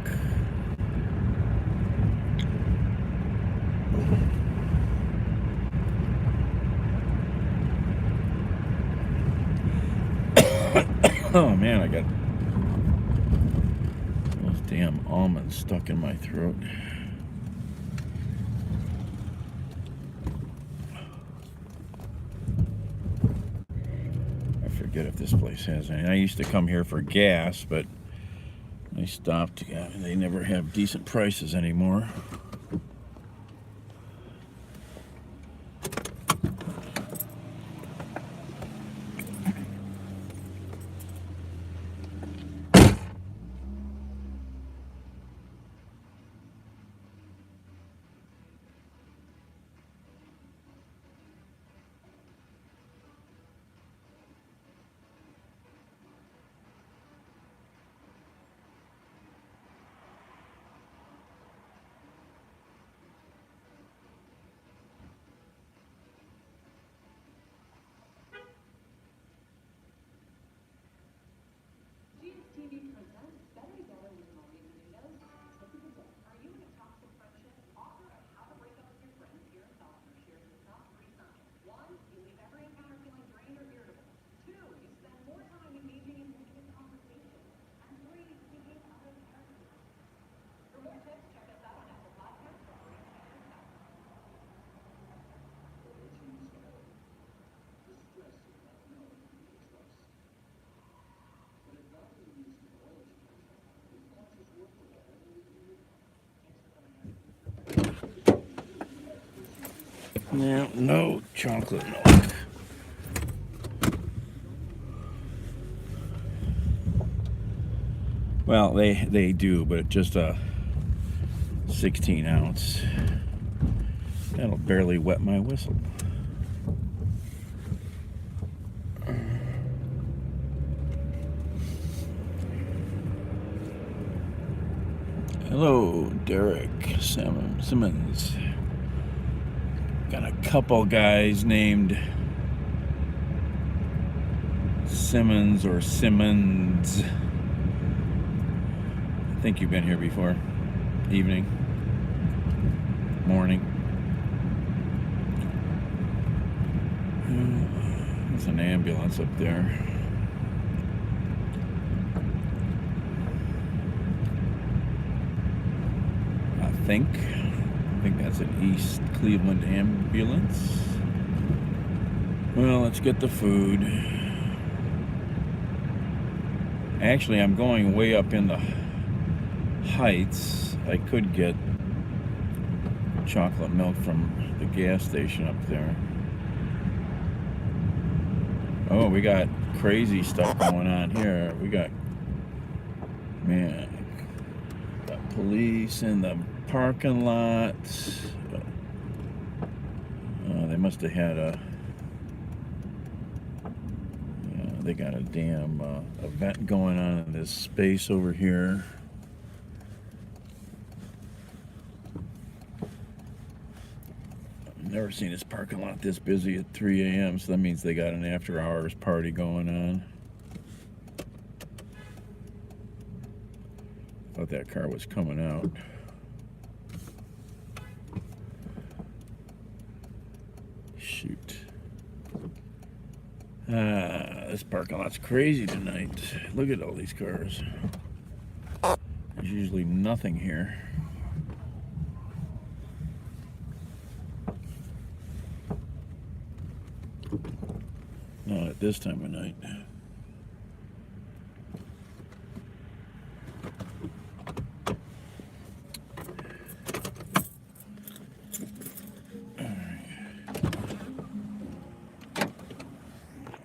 Oh man, I got those damn almonds stuck in my throat. I forget if this place has any. I used to come here for gas, but they stopped. They never have decent prices anymore. Yeah, no chocolate milk. Well, they do, but just a 16 ounce. That'll barely wet my whistle. Hello, Derek Simmons. Got a couple guys named Simmons or Simmons. I think you've been here before. Evening, morning. There's an ambulance up there. I think that's an East Cleveland ambulance. Well, let's get the food. Actually, I'm going way up in the heights. I could get chocolate milk from the gas station up there. Oh, we got crazy stuff going on here. We got, man, got police in the parking lot. They must have had a, they got a damn event going on in this space over here. I've never seen this parking lot this busy at 3 a.m., so that means they got an after-hours party going on. Thought that car was coming out. Shoot. This parking lot's crazy tonight. Look at all these cars. There's usually nothing here. Not at this time of night.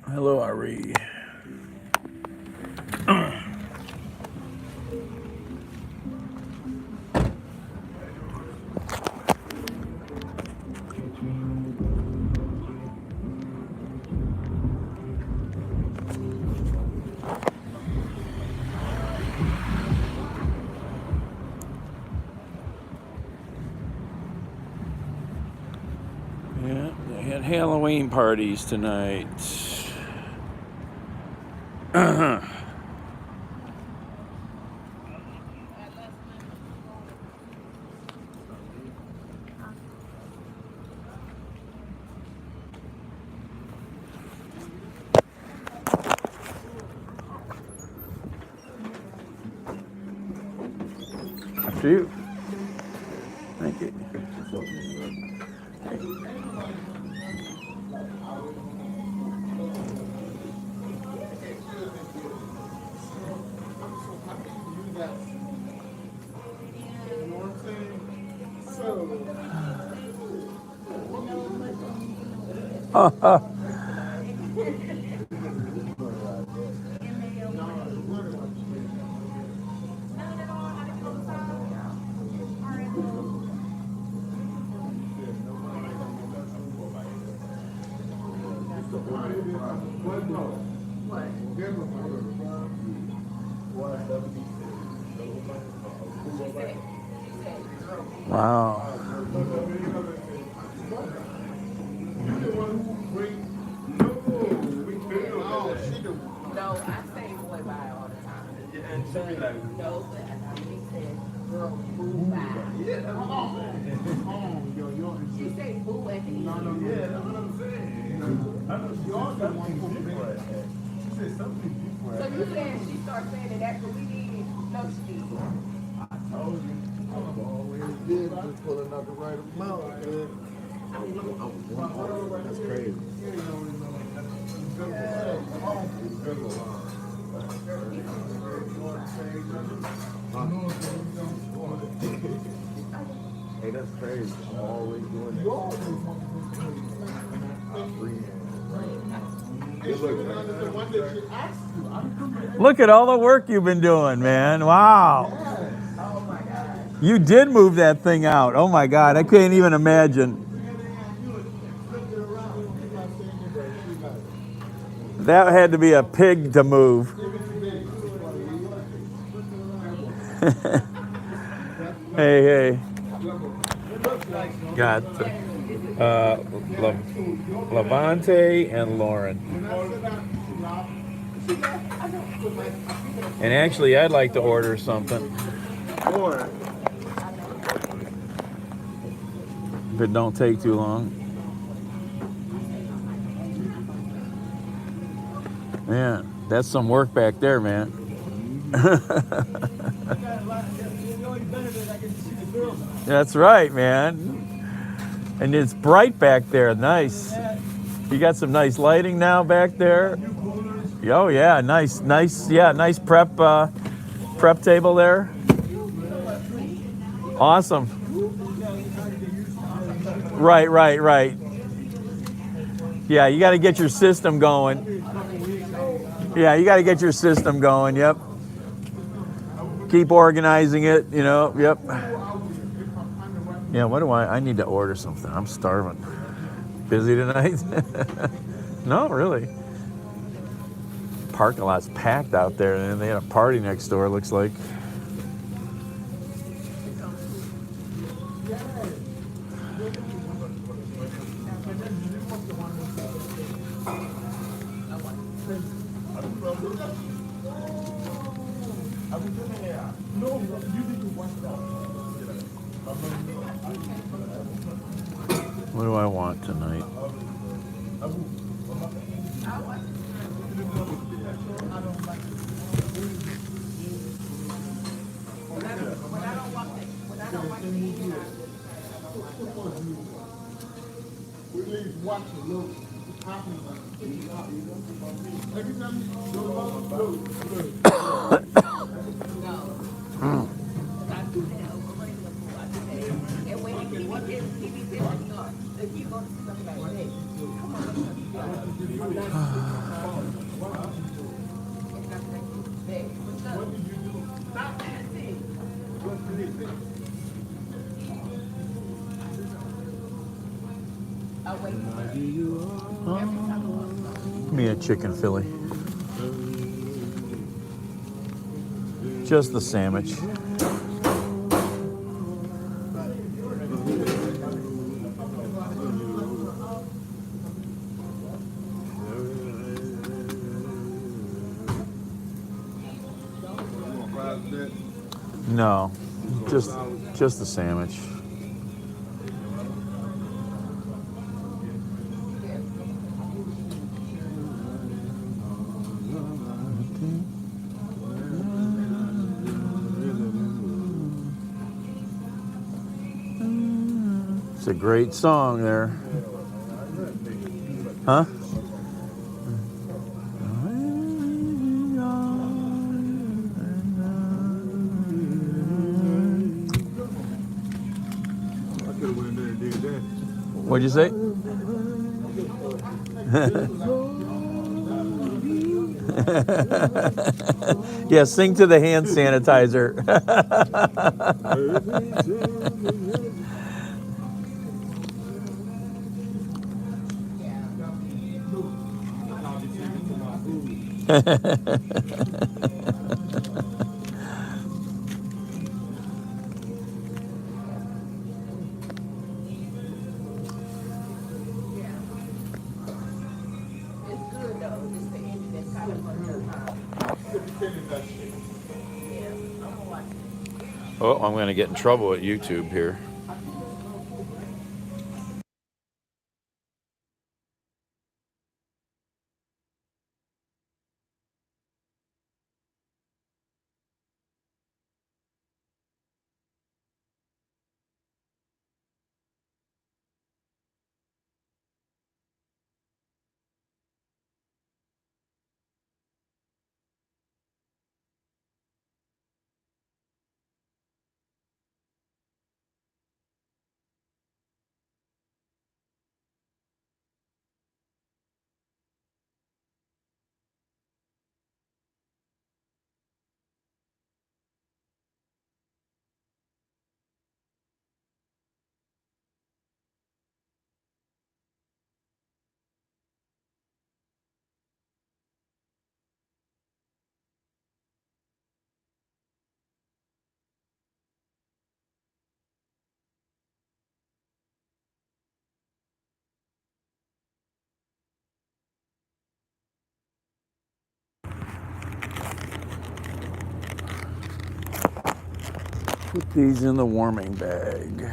Hello, Ari. Yeah, they had Halloween parties tonight. After you. Thank you. Wow. No, I say boy by all the time. And she be like, no, but he said, girl, boo by. She say boo at the end. Yeah, that's what I'm saying. I know she also wants to be like that. She said something before. So you saying she started saying it after we did? No, she did. I told you. I'm always good. Just pulling out the right amount, man. That's crazy. Hey, that's crazy. I'm always doing that. You always want to do things. Good look, the one that she asked you. Look at all the work you've been doing, man. Wow. Oh my God. You did move that thing out. Oh my God, I can't even imagine. That had to be a pig to move. Hey. Got Levante and Lauren. And actually, I'd like to order something. If it don't take too long. Man, that's some work back there, man. That's right, man. And it's bright back there. Nice. You got some nice lighting now back there. Oh yeah, nice. Yeah, nice prep table there. Awesome. Right. Yeah, you got to get your system going. Yep. Keep organizing it, Yep. Yeah, what do I need to order something. I'm starving. Busy tonight? No, really. Parking lot's packed out there, and they had a party next door, looks like. What do I want tonight? Give me a chicken Philly. Just the sandwich. No, just the sandwich. It's a great song there. Huh? What'd you say? Yeah, sing to the hand sanitizer. Oh, I'm going to get in trouble with YouTube here. Put these in the warming bag.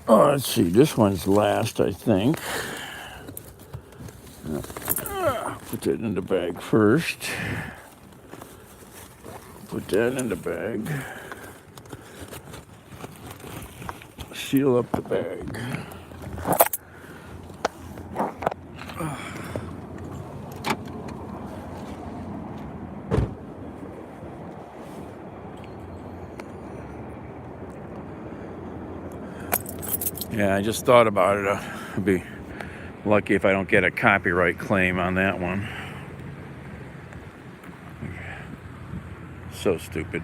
Oh, let's see, this one's last, I think. Put that in the bag first. Put that in the bag. Seal up the bag. Yeah, I just thought about it. I'd be lucky if I don't get a copyright claim on that one. So stupid.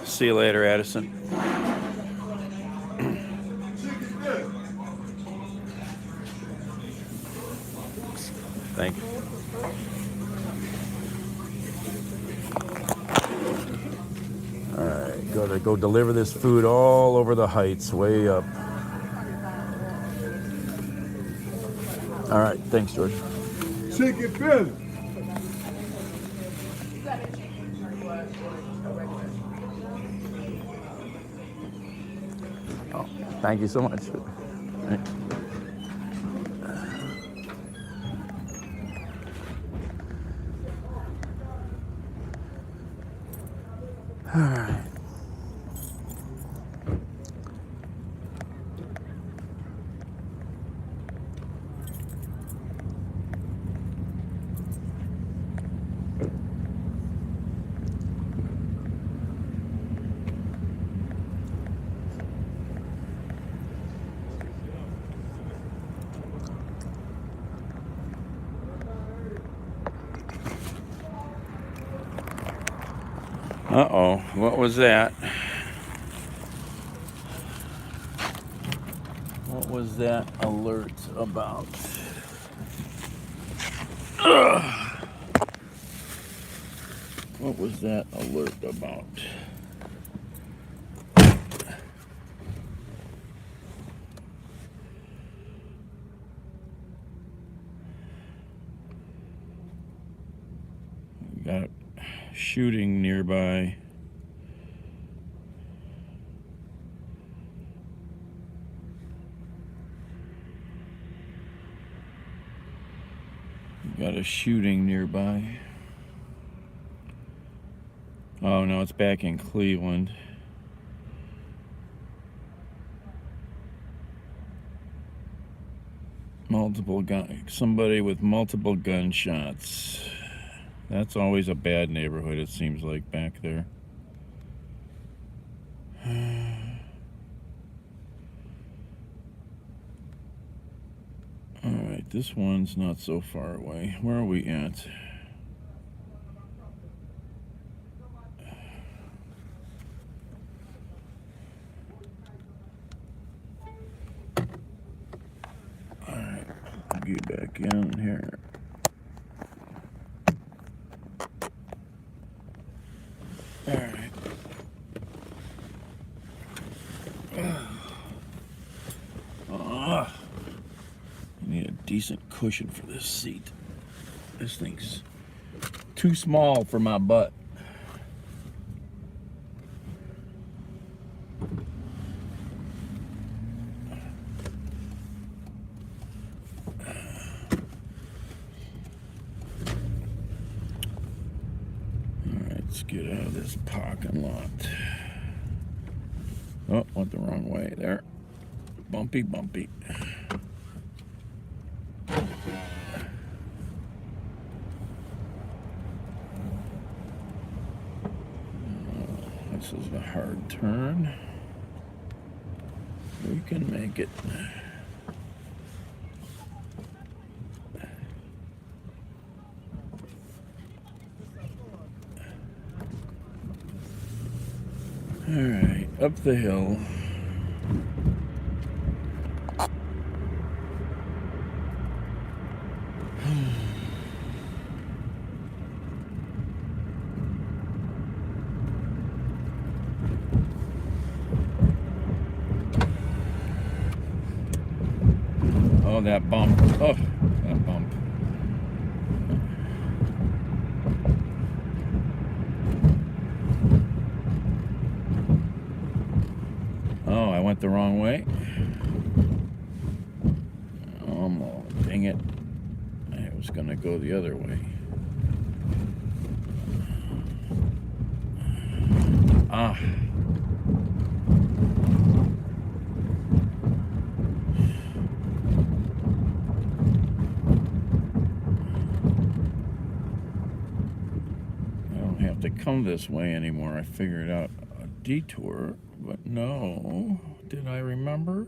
See you later, Addison. Thank you. All right, gotta go deliver this food all over the heights, way up. All right, thanks, George. Chicken Philly. Oh, thank you so much. All right. Uh-oh, what was that? What was that alert about? Ugh. What was that alert about? Got shooting nearby. Got a shooting nearby. Oh no, it's back in Cleveland. Somebody with multiple gunshots. That's always a bad neighborhood, it seems like, back there. Alright, this one's not so far away. Where are we at? Alright, get back in here. Alright. I need a decent cushion for this seat. This thing's too small for my butt. Let's get out of this parking lot. Oh, went the wrong way there. Bumpy, bumpy. This is a hard turn. We can make it. All right, up the hill. Oh, that bump. Oh, that bump. Oh, I went the wrong way. Oh, dang it. I was going to go the other way. Ah. To come this way anymore. I figured out a detour, but no. Did I remember?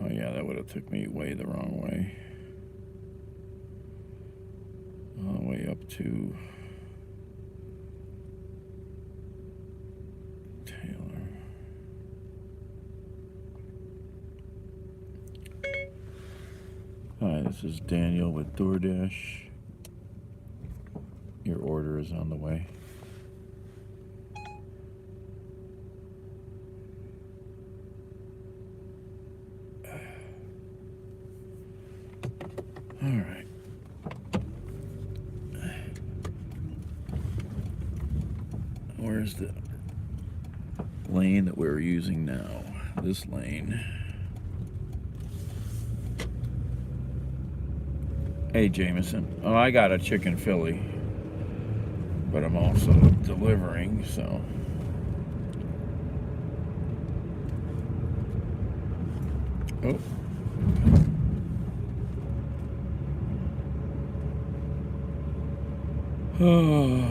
Oh yeah, that would have took me way the wrong way. All the way up to This is Daniel with DoorDash. Your order is on the way. All right. Where's the lane that we're using now? This lane. Hey, Jameson. Oh, I got a chicken Philly, but I'm also delivering, so. Oh. Oh.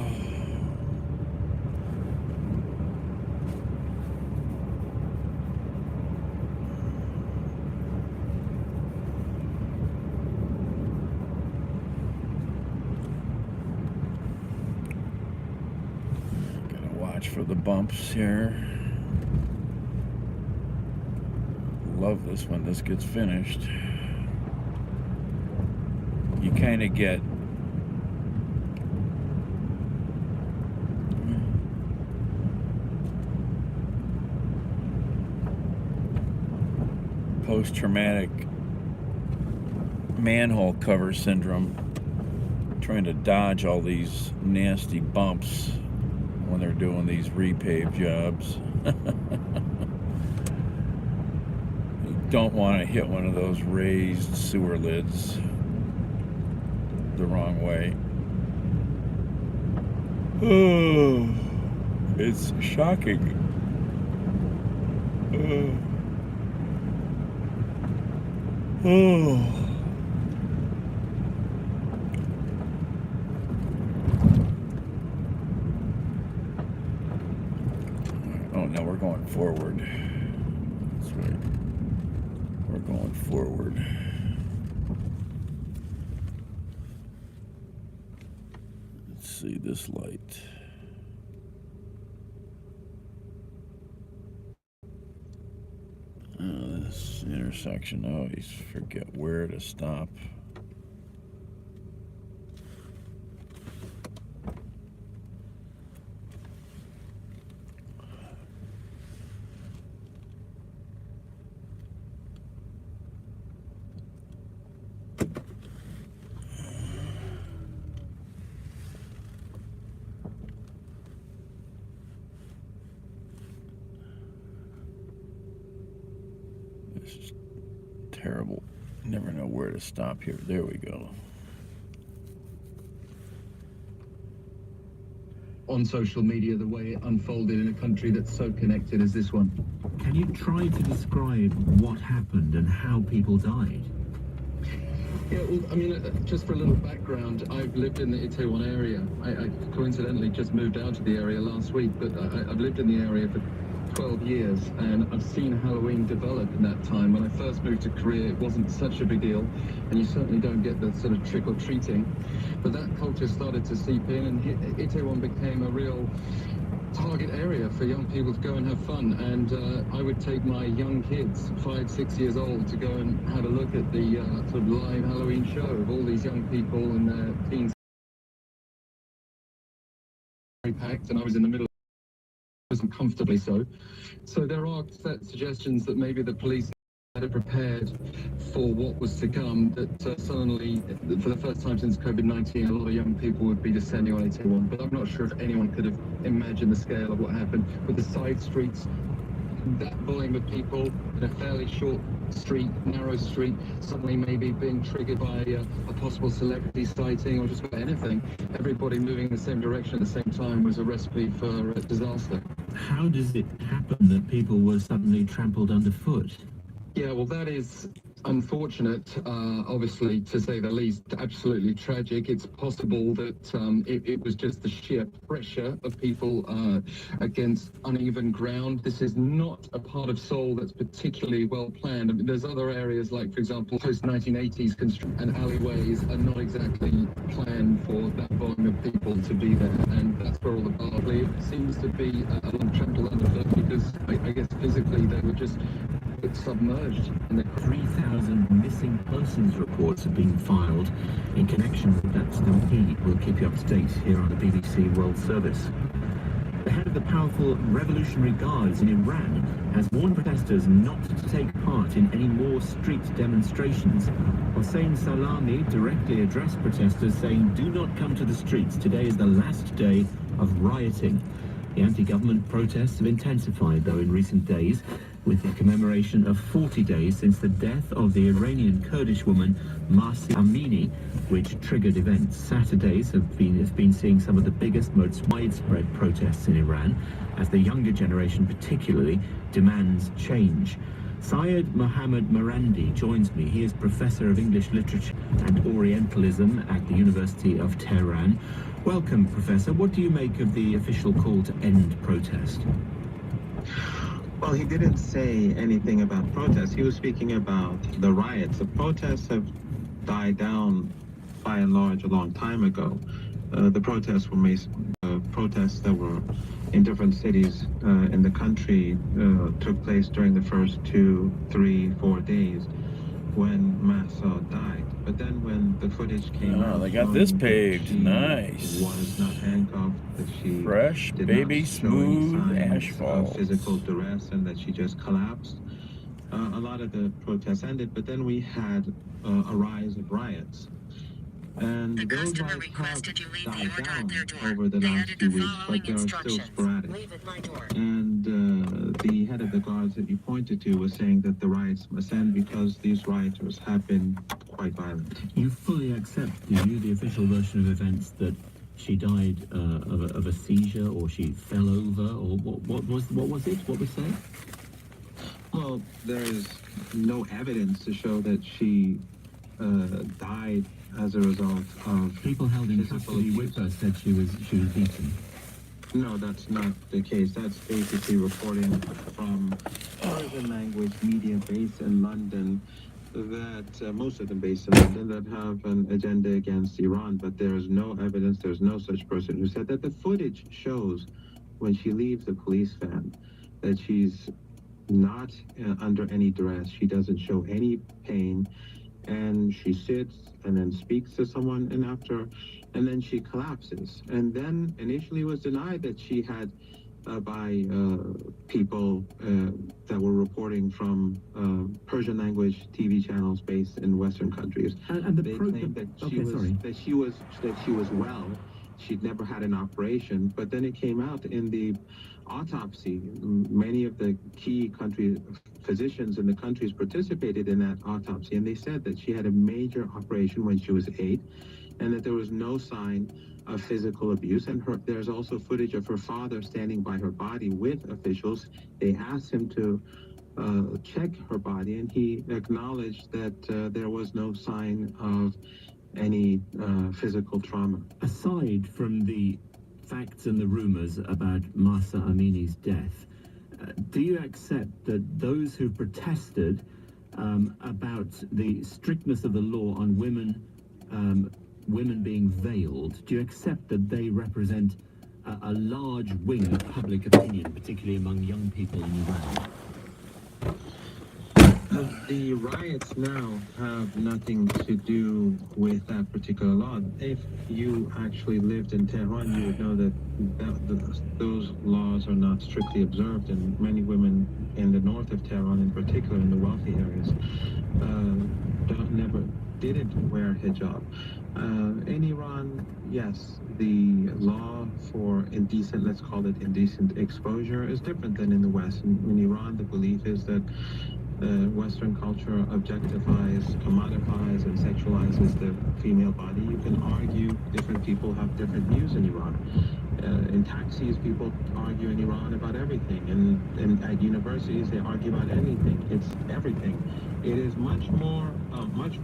For the bumps here. Love this when this gets finished. You kind of get post-traumatic manhole cover syndrome, trying to dodge all these nasty bumps when they're doing these repave jobs. You don't want to hit one of those raised sewer lids the wrong way. Oh, it's shocking. Oh. No, we're going forward. That's right. We're going forward. Let's see this light. This intersection, I always forget where to stop. This is terrible. Never know where to stop here. There we go. On social media, the way it unfolded in a country that's so connected as this one. Can you try to describe what happened and how people died? Yeah, well, I mean, just for a little background, I've lived in the Itaewon area. I coincidentally just moved out to the area last week, but I've lived in the area for 12 years, and I've seen Halloween develop in that time. When I first moved to Korea, it wasn't such a big deal, and you certainly don't get the sort of trick-or-treating. But that culture started to seep in, and Itaewon became a real target area for young people to go and have fun. And I would take my young kids, 5, 6 years old, to go and have a look at the sort of live Halloween show of all these young people and their teens. Very packed, and I was in the middle. Wasn't comfortably so. So there are suggestions that maybe the police had prepared for what was to come, that suddenly, for the first time since COVID-19, a lot of young people would be descending on Itaewon. But I'm not sure if anyone could have imagined the scale of what happened with the side streets, that volume of people in a fairly short street, narrow street, suddenly maybe being triggered by a possible celebrity sighting or just about anything. Everybody moving in the same direction at the same time was a recipe for disaster. How does it happen that people were suddenly trampled underfoot? Yeah, well, that is unfortunate, obviously, to say the least. Absolutely tragic. It's possible that it was just the sheer pressure of people against uneven ground. This is not a part of Seoul that's particularly well planned. I mean, there's other areas like, for example, post-1980s construction and alleyways are not exactly planned for that volume of people to be there, and that's where all the barley seems to be a lot trampled underfoot, because I guess physically they were just It's submerged. And 3,000 missing persons reports have been filed in connection with that stampede. We'll keep you up to date here on the BBC World Service. The head of the powerful Revolutionary Guards in Iran has warned protesters not to take part in any more street demonstrations. Hossein Salami directly addressed protesters, saying, "Do not come to the streets. Today is the last day of rioting." The anti-government protests have intensified, though, in recent days, with the commemoration of 40 days since the death of the Iranian Kurdish woman Mahsa Amini, which triggered events. Saturdays have been seeing some of the biggest, most widespread protests in Iran, as the younger generation particularly demands change. Syed Mohammad Marandi joins me. He is Professor of English Literature and Orientalism at the University of Tehran. Welcome, Professor. What do you make of the official call to end protest? Well, he didn't say anything about protests. He was speaking about the riots. The protests have died down by and large a long time ago. The protests were protests that were in different cities in the country took place during the first 2, 3, 4 days when Mahsa died. But then when the footage came out, they got this paved. Nice. Was not handcuffed, that she Fresh, did baby, not show any smooth signs asphalt. of physical duress, and that she just collapsed. A lot of the protests ended, but then we had a rise of riots. And The those customer riots requested you leave have the order died at their down door. over the They last added few the weeks, following but they are still instructions. sporadic. Leave at my door. And the head of the guards that you pointed to was saying that the riots must end because these rioters have been quite violent. You fully accept, do you, the official version of events that she died of a seizure, or she fell over, or what was it? What was said? Well, there is no evidence to show that she died as a result of People held in physical custody abuse. with her said she was beaten. No, that's not the case. That's basically reporting from Persian language media based in London, that most of them based in London, that have an agenda against Iran. But there's no evidence, there's no such person who said that. The footage shows when she leaves the police van that she's not under any duress. She doesn't show any pain, and she sits and then speaks to someone, and then she collapses. And then initially was denied that she had by people that were reporting from Persian language TV channels based in Western countries. And They claimed that she was well. She'd never had an operation, but then it came out in the autopsy. Many of the key country physicians in the countries participated in that autopsy, and they said that she had a major operation when she was 8, and that there was no sign of physical abuse. And there's also footage of her father standing by her body with officials. They asked him to check her body, and he acknowledged that there was no sign of any physical trauma. Aside from the facts and the rumors about Mahsa Amini's death, do you accept that those who protested about the strictness of the law on women being veiled, do you accept that they represent a large wing of public opinion, particularly among young people in Iran? The riots now have nothing to do with that particular law. If you actually lived in Tehran, you would know that those laws are not strictly observed, and many women in the north of Tehran, in particular in the wealthy areas, never didn't wear hijab. In Iran, yes, the law for indecent, let's call it indecent exposure, is different than in the West. In Iran, the belief is that Western culture objectifies, commodifies, and sexualizes the female body. You can argue, different people have different views in Iran. In taxis, people argue in Iran about everything, and at universities, they argue about anything. It's everything. It is much more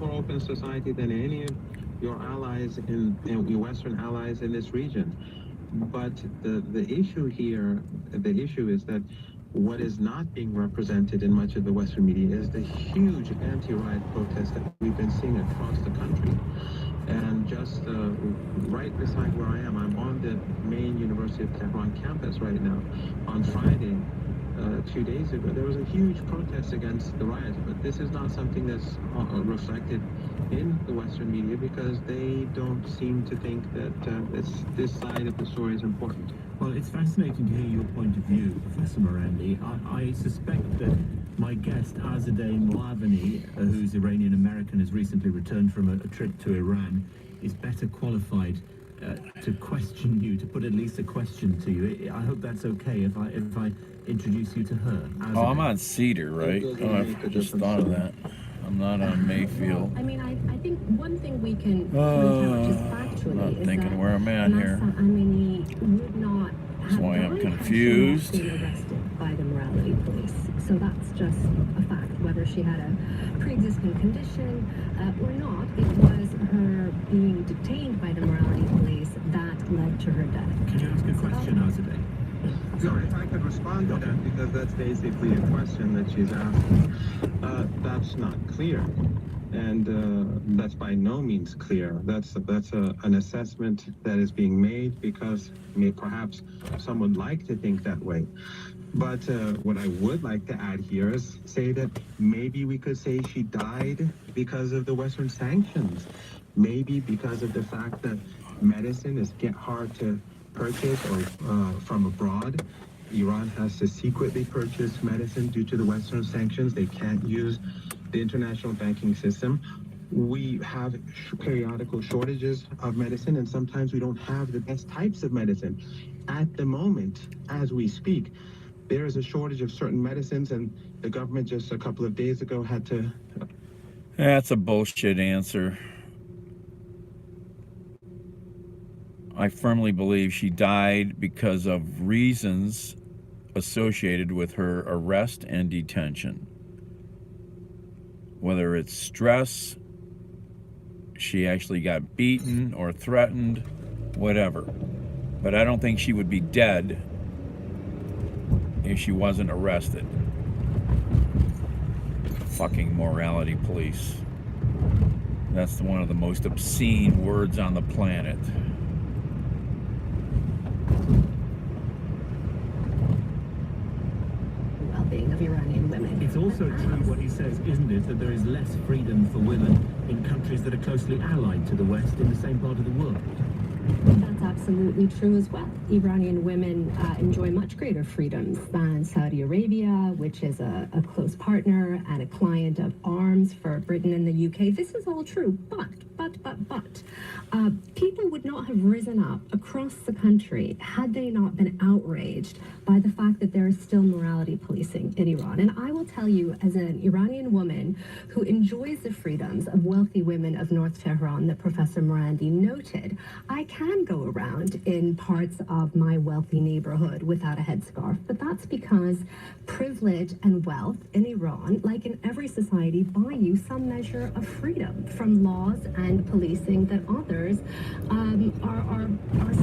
open society than any of your allies your Western allies in this region. But the issue here, the issue is that what is not being represented in much of the Western media is the huge anti-riot protests that we've been seeing across the country. And just right beside where I am, I'm on the main University of Tehran campus right now. On Friday, 2 days ago, there was a huge protest against the riot, but this is not something that's reflected in the Western media because they don't seem to think that this side of the story is important. Well, it's fascinating to hear your point of view, Professor Morandi. I suspect that my guest, Azadeh Moaveni, who's Iranian-American, has recently returned from a trip to Iran, is better qualified to question you, to put at least a question to you. I hope that's okay if I introduce you to her. Oh, I'm on Cedar, right? Oh, I just thought of that. I'm not on Mayfield. I mean, I think one thing we can point out just factually not is thinking that where I'm at here. Massa Amini would not That's have why I'm died confused. had she not been arrested by the morality police. So that's just a fact. Whether she had a pre-existing condition or not, it was her being detained by the morality police that led to her death. Can you ask a question, Azadeh? So if I could respond to that, because that's basically a question that she's asking. That's not clear. And that's by no means clear. That's an assessment that is being made because perhaps some would like to think that way. But what I would like to add here is say that maybe we could say she died because of the Western sanctions. Maybe because of the fact that medicine is hard to purchase or from abroad. Iran has to secretly purchase medicine due to the Western sanctions. They can't use the international banking system. We have periodical shortages of medicine, and sometimes we don't have the best types of medicine. At the moment, as we speak, there is a shortage of certain medicines, and the government just a couple of days ago had to... That's a bullshit answer. I firmly believe she died because of reasons associated with her arrest and detention. Whether it's stress, she actually got beaten or threatened, whatever. But I don't think she would be dead if she wasn't arrested. Fucking morality police. That's one of the most obscene words on the planet. Well-being of Iranian women. It's also true what he says, isn't it, that there is less freedom for women in countries that are closely allied to the West in the same part of the world. That's absolutely true as well. Iranian women enjoy much greater freedoms than Saudi Arabia, which is a close partner and a client of arms for Britain and the UK. This is all true, but people would not have risen up across the country had they not been outraged by the fact that there is still morality policing in Iran. And I will tell you, as an Iranian woman who enjoys the freedoms of wealthy women of North Tehran that Professor Morandi noted, I can go around in parts of my wealthy neighborhood without a headscarf, but that's because privilege and wealth in Iran, like in every society, buy you some measure of freedom from laws and policing that others are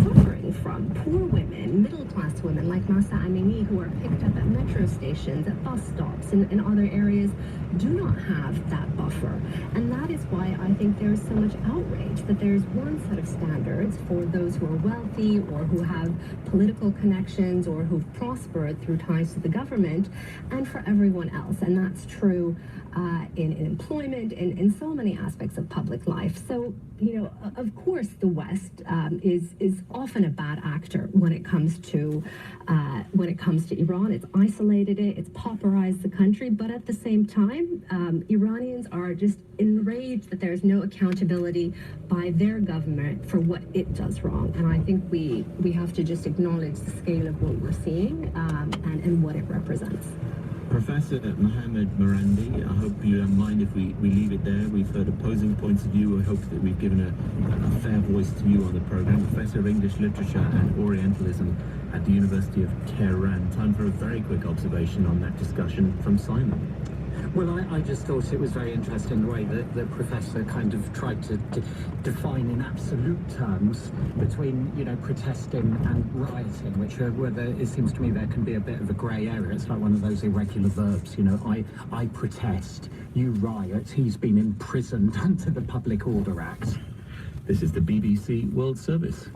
suffering from. Poor women, middle-class women like Massa Amini, who are picked up at metro stations, at bus stops, and in other areas, do not have that buffer. And that is why I think there is so much outrage that there's one set of standards for those who are wealthy or who have political connections or who've prospered through ties to the government, and for everyone else. And that's true in employment and in so many aspects of public life. So, you know, of course, the West is often a bad actor when it comes to Iran. It's isolated it, it's pauperized the country, but at the same time, Iranians are just enraged that there's no accountability by their government for what it does wrong. And I think we have to just acknowledge the scale of what we're seeing and what it represents. Professor Mohammed Morandi, I hope you don't mind if we leave it there. We've heard opposing points of view. I hope that we've given a fair voice to you on the program. Professor of English Literature and Orientalism at the University of Tehran. Time for a very quick observation on that discussion from Simon. Well, I just thought it was very interesting the way that the professor kind of tried to define in absolute terms between, you know, protesting and rioting, which are where it seems to me there can be a bit of a grey area. It's like one of those irregular verbs, you know, I protest, you riot, he's been imprisoned under the Public Order Act. This is the BBC World Service.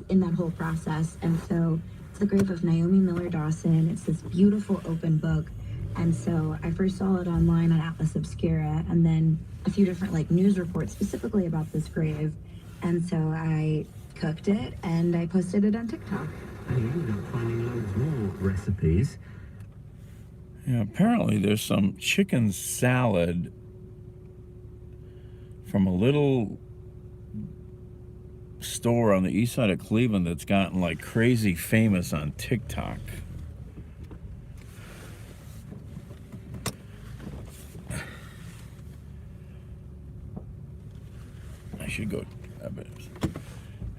In that whole process. And so it's the grave of Naomi Miller Dawson. It's this beautiful open book. And so I first saw it online on Atlas Obscura, and then a few different like news reports specifically about this grave. And so I cooked it and I posted it on TikTok. And you ended up finding loads more recipes. Yeah, apparently there's some chicken salad from a little store on the east side of Cleveland that's gotten like crazy famous on TikTok. I should go, I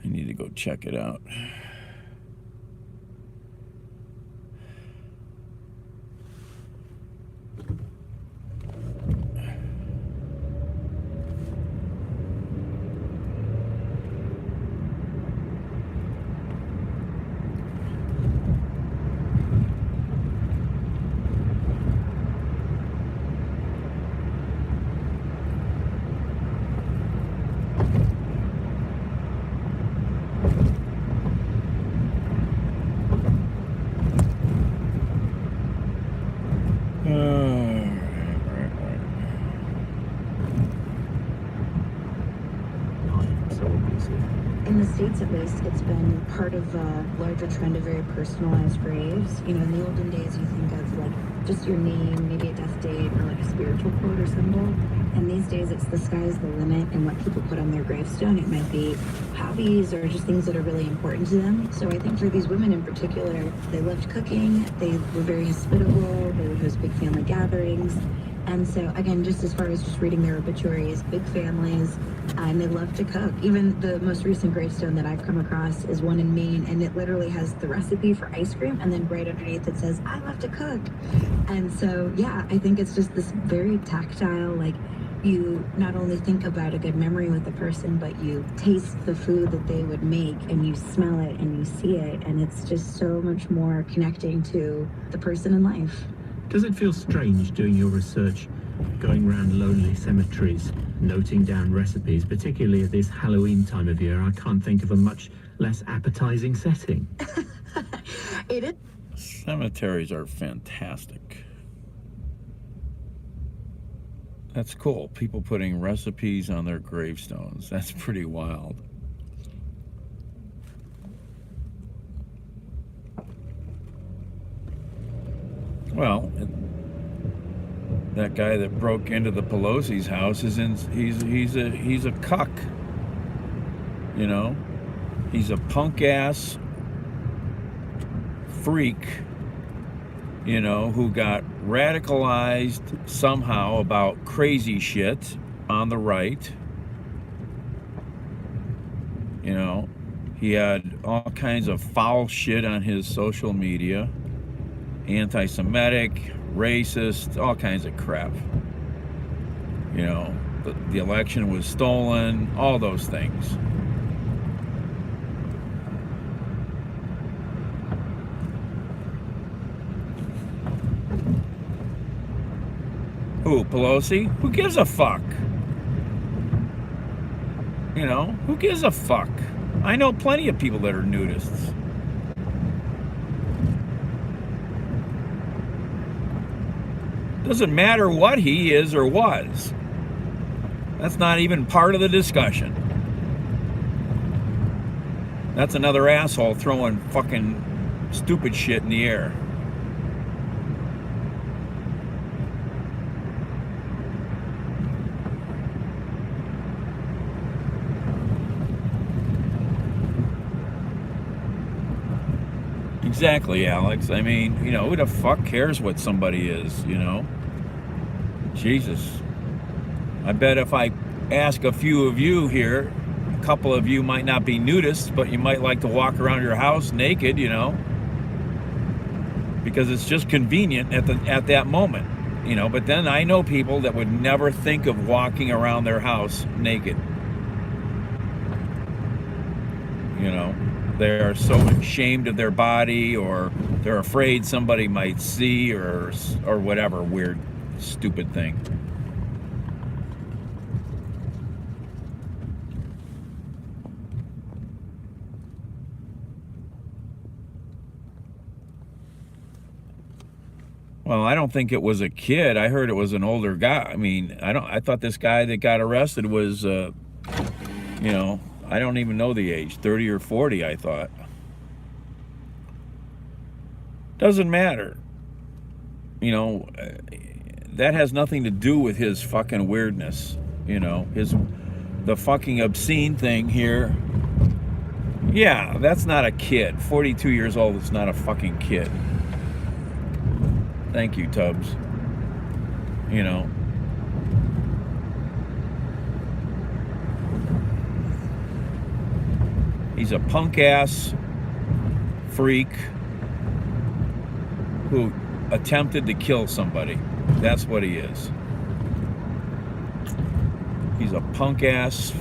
need to go check it out. In the States, at least, it's been part of a larger trend of very personalized graves. You know, in the olden days, you think of like just your name, maybe a death date, or like a spiritual quote or symbol. And these days, it's the sky's the limit and what people put on their gravestone. It might be hobbies or just things that are really important to them. So I think for these women in particular, they loved cooking, they were very hospitable, they would host big family gatherings. And so, again, just as far as just reading their obituaries, big families, and they love to cook. Even the most recent gravestone that I've come across is one in Maine, and it literally has the recipe for ice cream, and then right underneath it says, I love to cook. And so, yeah, I think it's just this very tactile, like, you not only think about a good memory with the person, but you taste the food that they would make, and you smell it, and you see it, and it's just so much more connecting to the person in life. Does it feel strange doing your research, going around lonely cemeteries, noting down recipes, particularly at this Halloween time of year? I can't think of a much less appetizing setting. It is. Cemeteries are fantastic. That's cool. People putting recipes on their gravestones. That's pretty wild. Well, that guy that broke into the Pelosi's house is he's a cuck. You know, he's a punk ass freak, you know, who got radicalized somehow about crazy shit on the right. You know, he had all kinds of foul shit on his social media. Anti-Semitic, racist, all kinds of crap. You know, the election was stolen, all those things. Who, Pelosi? Who gives a fuck? You know, who gives a fuck? I know plenty of people that are nudists. Doesn't matter what he is or was. That's not even part of the discussion. That's another asshole throwing fucking stupid shit in the air. Exactly, Alex. I mean, you know, who the fuck cares what somebody is, you know? Jesus. I bet if I ask a few of you here, a couple of you might not be nudists, but you might like to walk around your house naked, you know? Because it's just convenient at that moment, you know? But then I know people that would never think of walking around their house naked. You know? They are so ashamed of their body, or they're afraid somebody might see, or whatever weird, stupid thing. Well, I don't think it was a kid. I heard it was an older guy. I mean, I thought this guy that got arrested was, you know, I don't even know the age, 30 or 40, I thought. Doesn't matter. You know, that has nothing to do with his fucking weirdness. You know, the fucking obscene thing here. Yeah, that's not a kid. 42 years old is not a fucking kid. Thank you, Tubbs. You know. He's a punk-ass freak who attempted to kill somebody. That's what he is. He's a punk-ass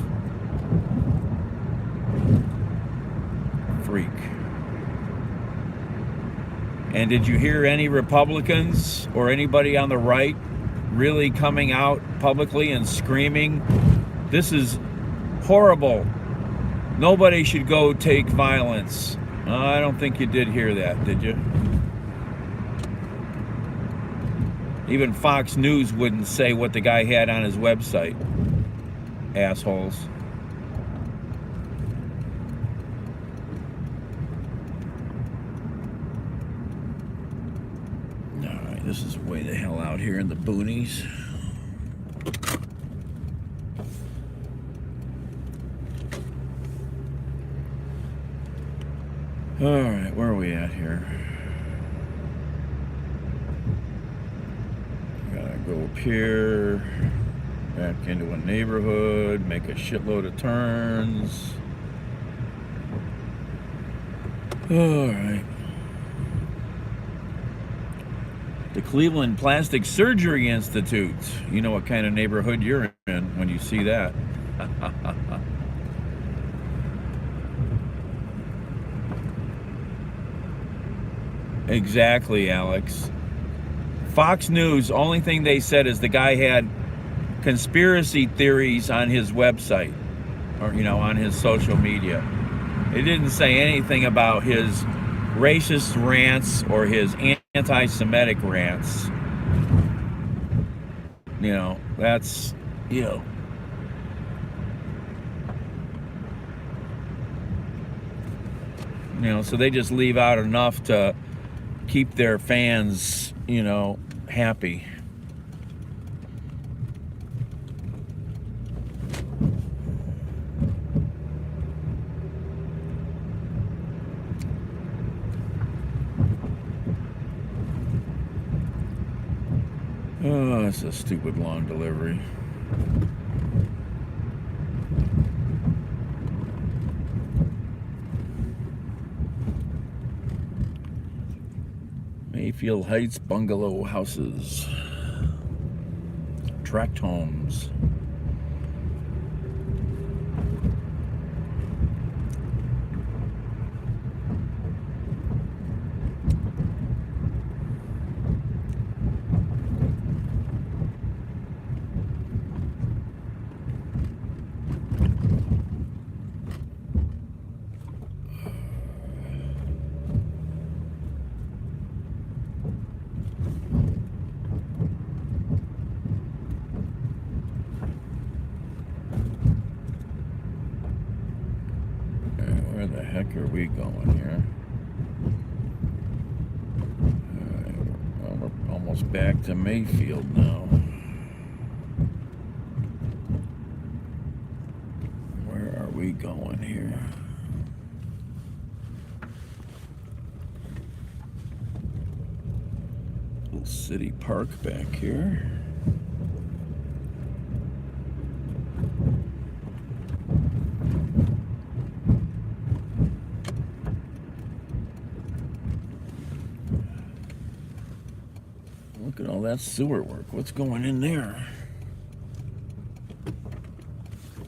freak. And did you hear any Republicans or anybody on the right really coming out publicly and screaming, this is horrible, nobody should go take violence? I don't think you did hear that, did you? Even Fox News wouldn't say what the guy had on his website. Assholes. Alright, this is way the hell out here in the boonies. Alright, where are we at here? Gotta go up here, back into a neighborhood, make a shitload of turns. Alright. The Cleveland Plastic Surgery Institute. You know what kind of neighborhood you're in when you see that. Exactly, Alex. Fox News, only thing they said is the guy had conspiracy theories on his website, or, you know, on his social media. It didn't say anything about his racist rants or his anti-Semitic rants. You know, that's, you know. You know, so they just leave out enough to keep their fans, you know, happy. Oh, that's a stupid long delivery. Mayfield Heights bungalow houses, tract homes. Where the heck are we going here? All right, well, we're almost back to Mayfield now. Where are we going here? Little city park back here. Look at all that sewer work. What's going in there?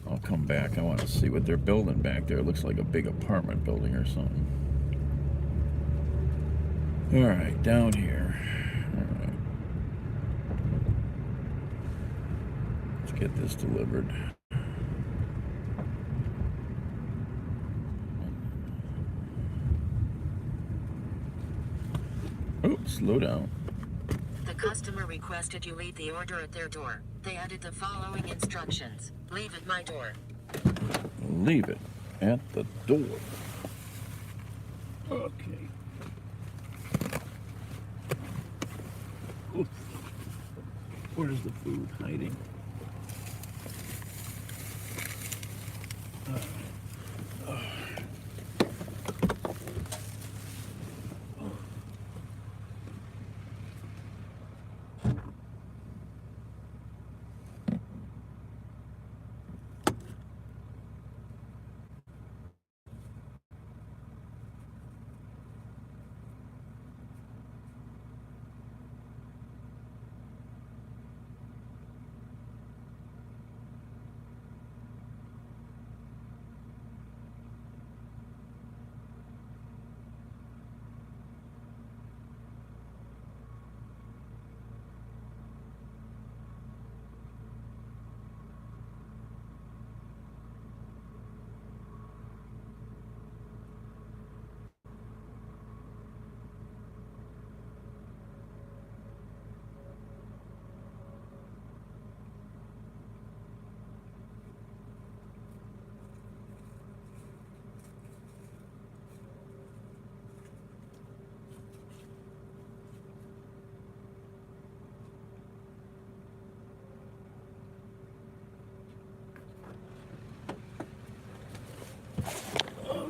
I'll come back. I want to see what they're building back there. It looks like a big apartment building or something. All right, down here. All right. Let's get this delivered. Oh, slow down. The customer requested you leave the order at their door. They added the following instructions. Leave at my door. Leave it at the door. Okay. Oof. Where's the food hiding?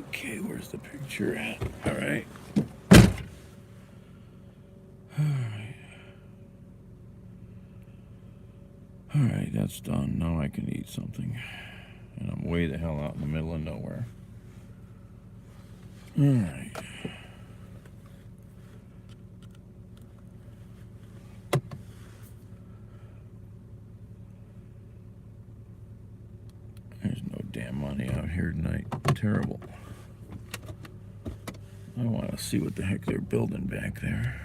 Okay, where's the picture at? All right. All right, that's done. Now I can eat something. And I'm way the hell out in the middle of nowhere. All right. There's no damn money out here tonight. Terrible. I want to see what the heck they're building back there.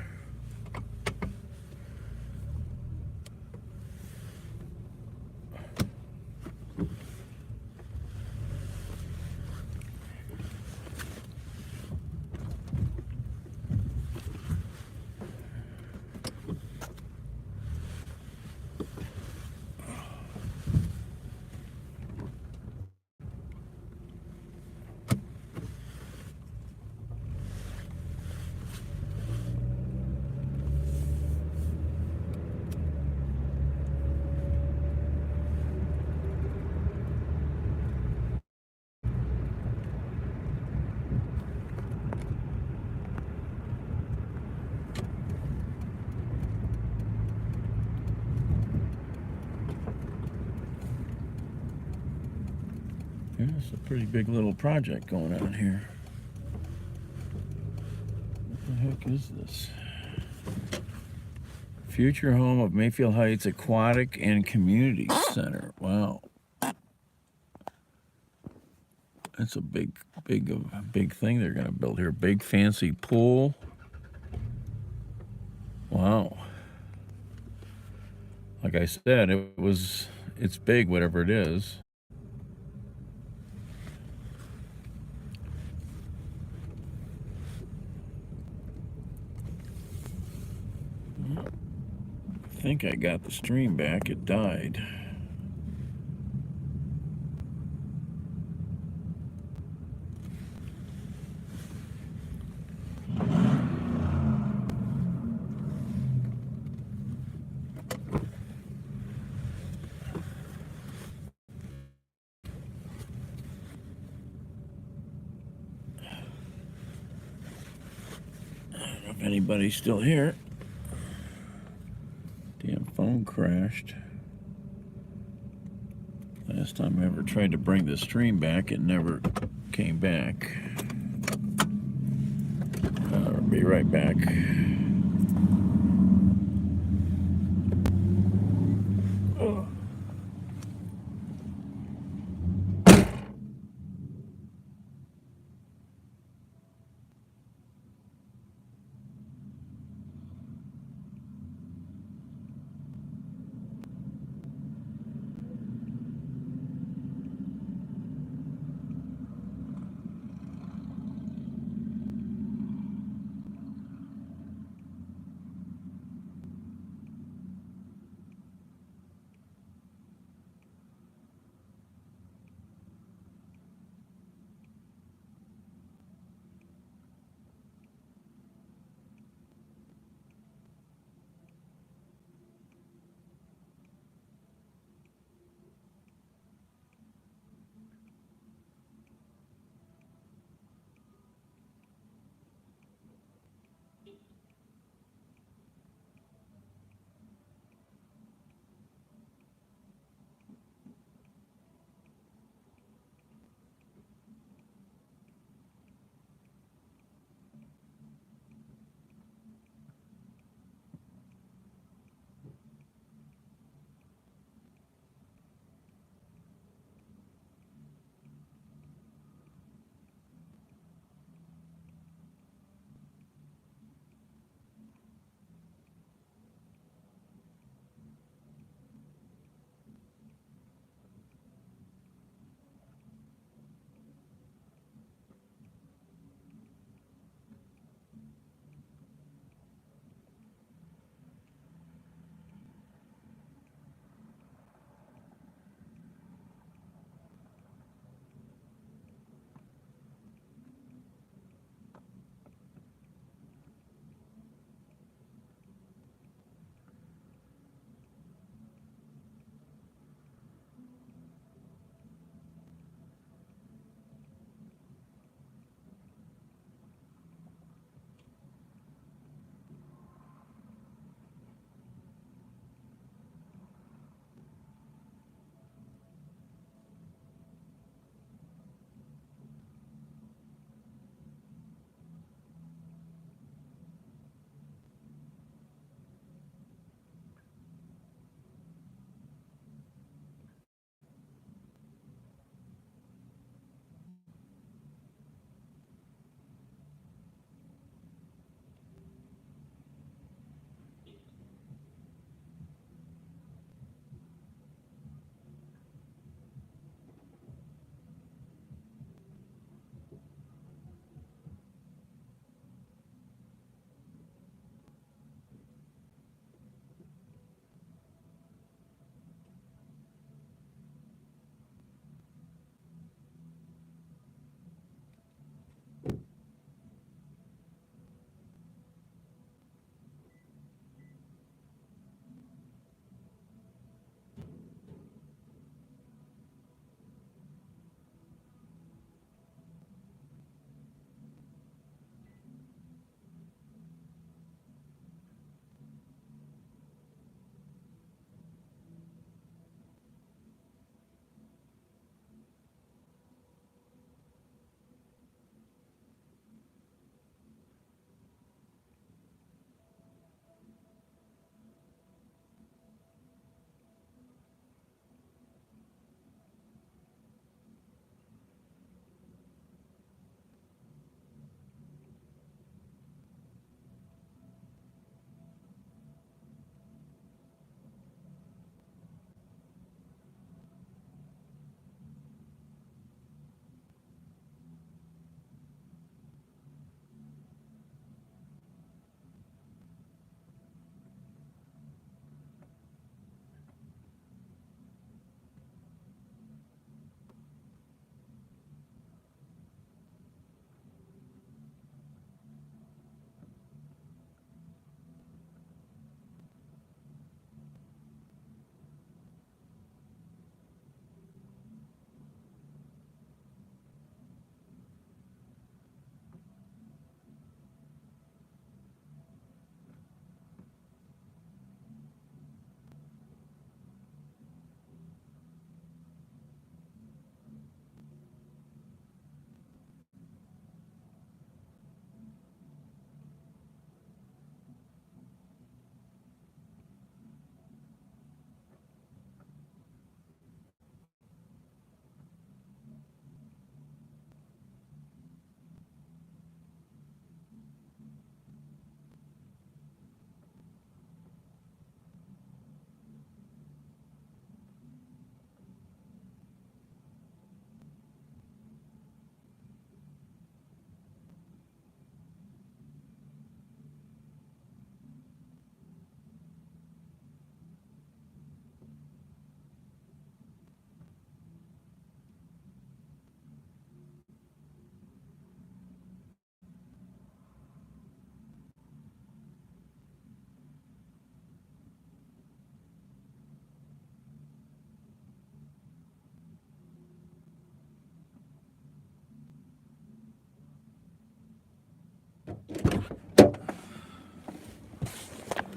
Yeah, it's a pretty big little project going on here. What the heck is this? Future home of Mayfield Heights Aquatic and Community Center. Wow. That's a big thing they're going to build here. Big fancy pool. Wow. Like I said, it's big, whatever it is. I think I got the stream back. It died. I don't know if anybody's still here. Damn phone crashed. Last time I ever tried to bring the stream back, it never came back. I'll be right back. Oh.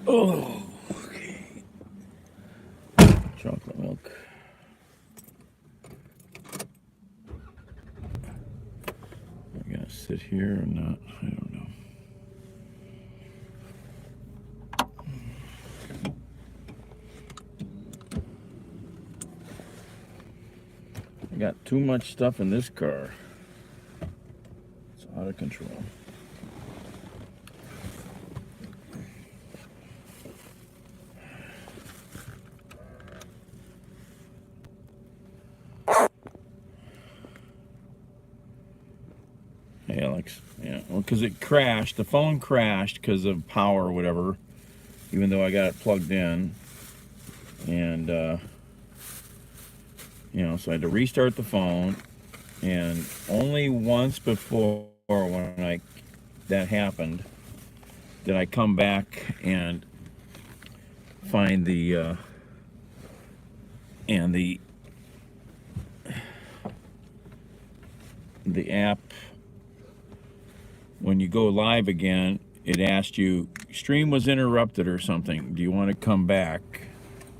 Oh, okay. Chocolate milk. I'm gonna sit here or not? I don't know. I got too much stuff in this car. It's out of control. Hey, Alex. Yeah, well, because it crashed. The phone crashed because of power or whatever, even though I got it plugged in. And, you know, so I had to restart the phone. And only once before when that happened did I come back and find the app. When you go live again, it asked you, stream was interrupted or something. Do you want to come back?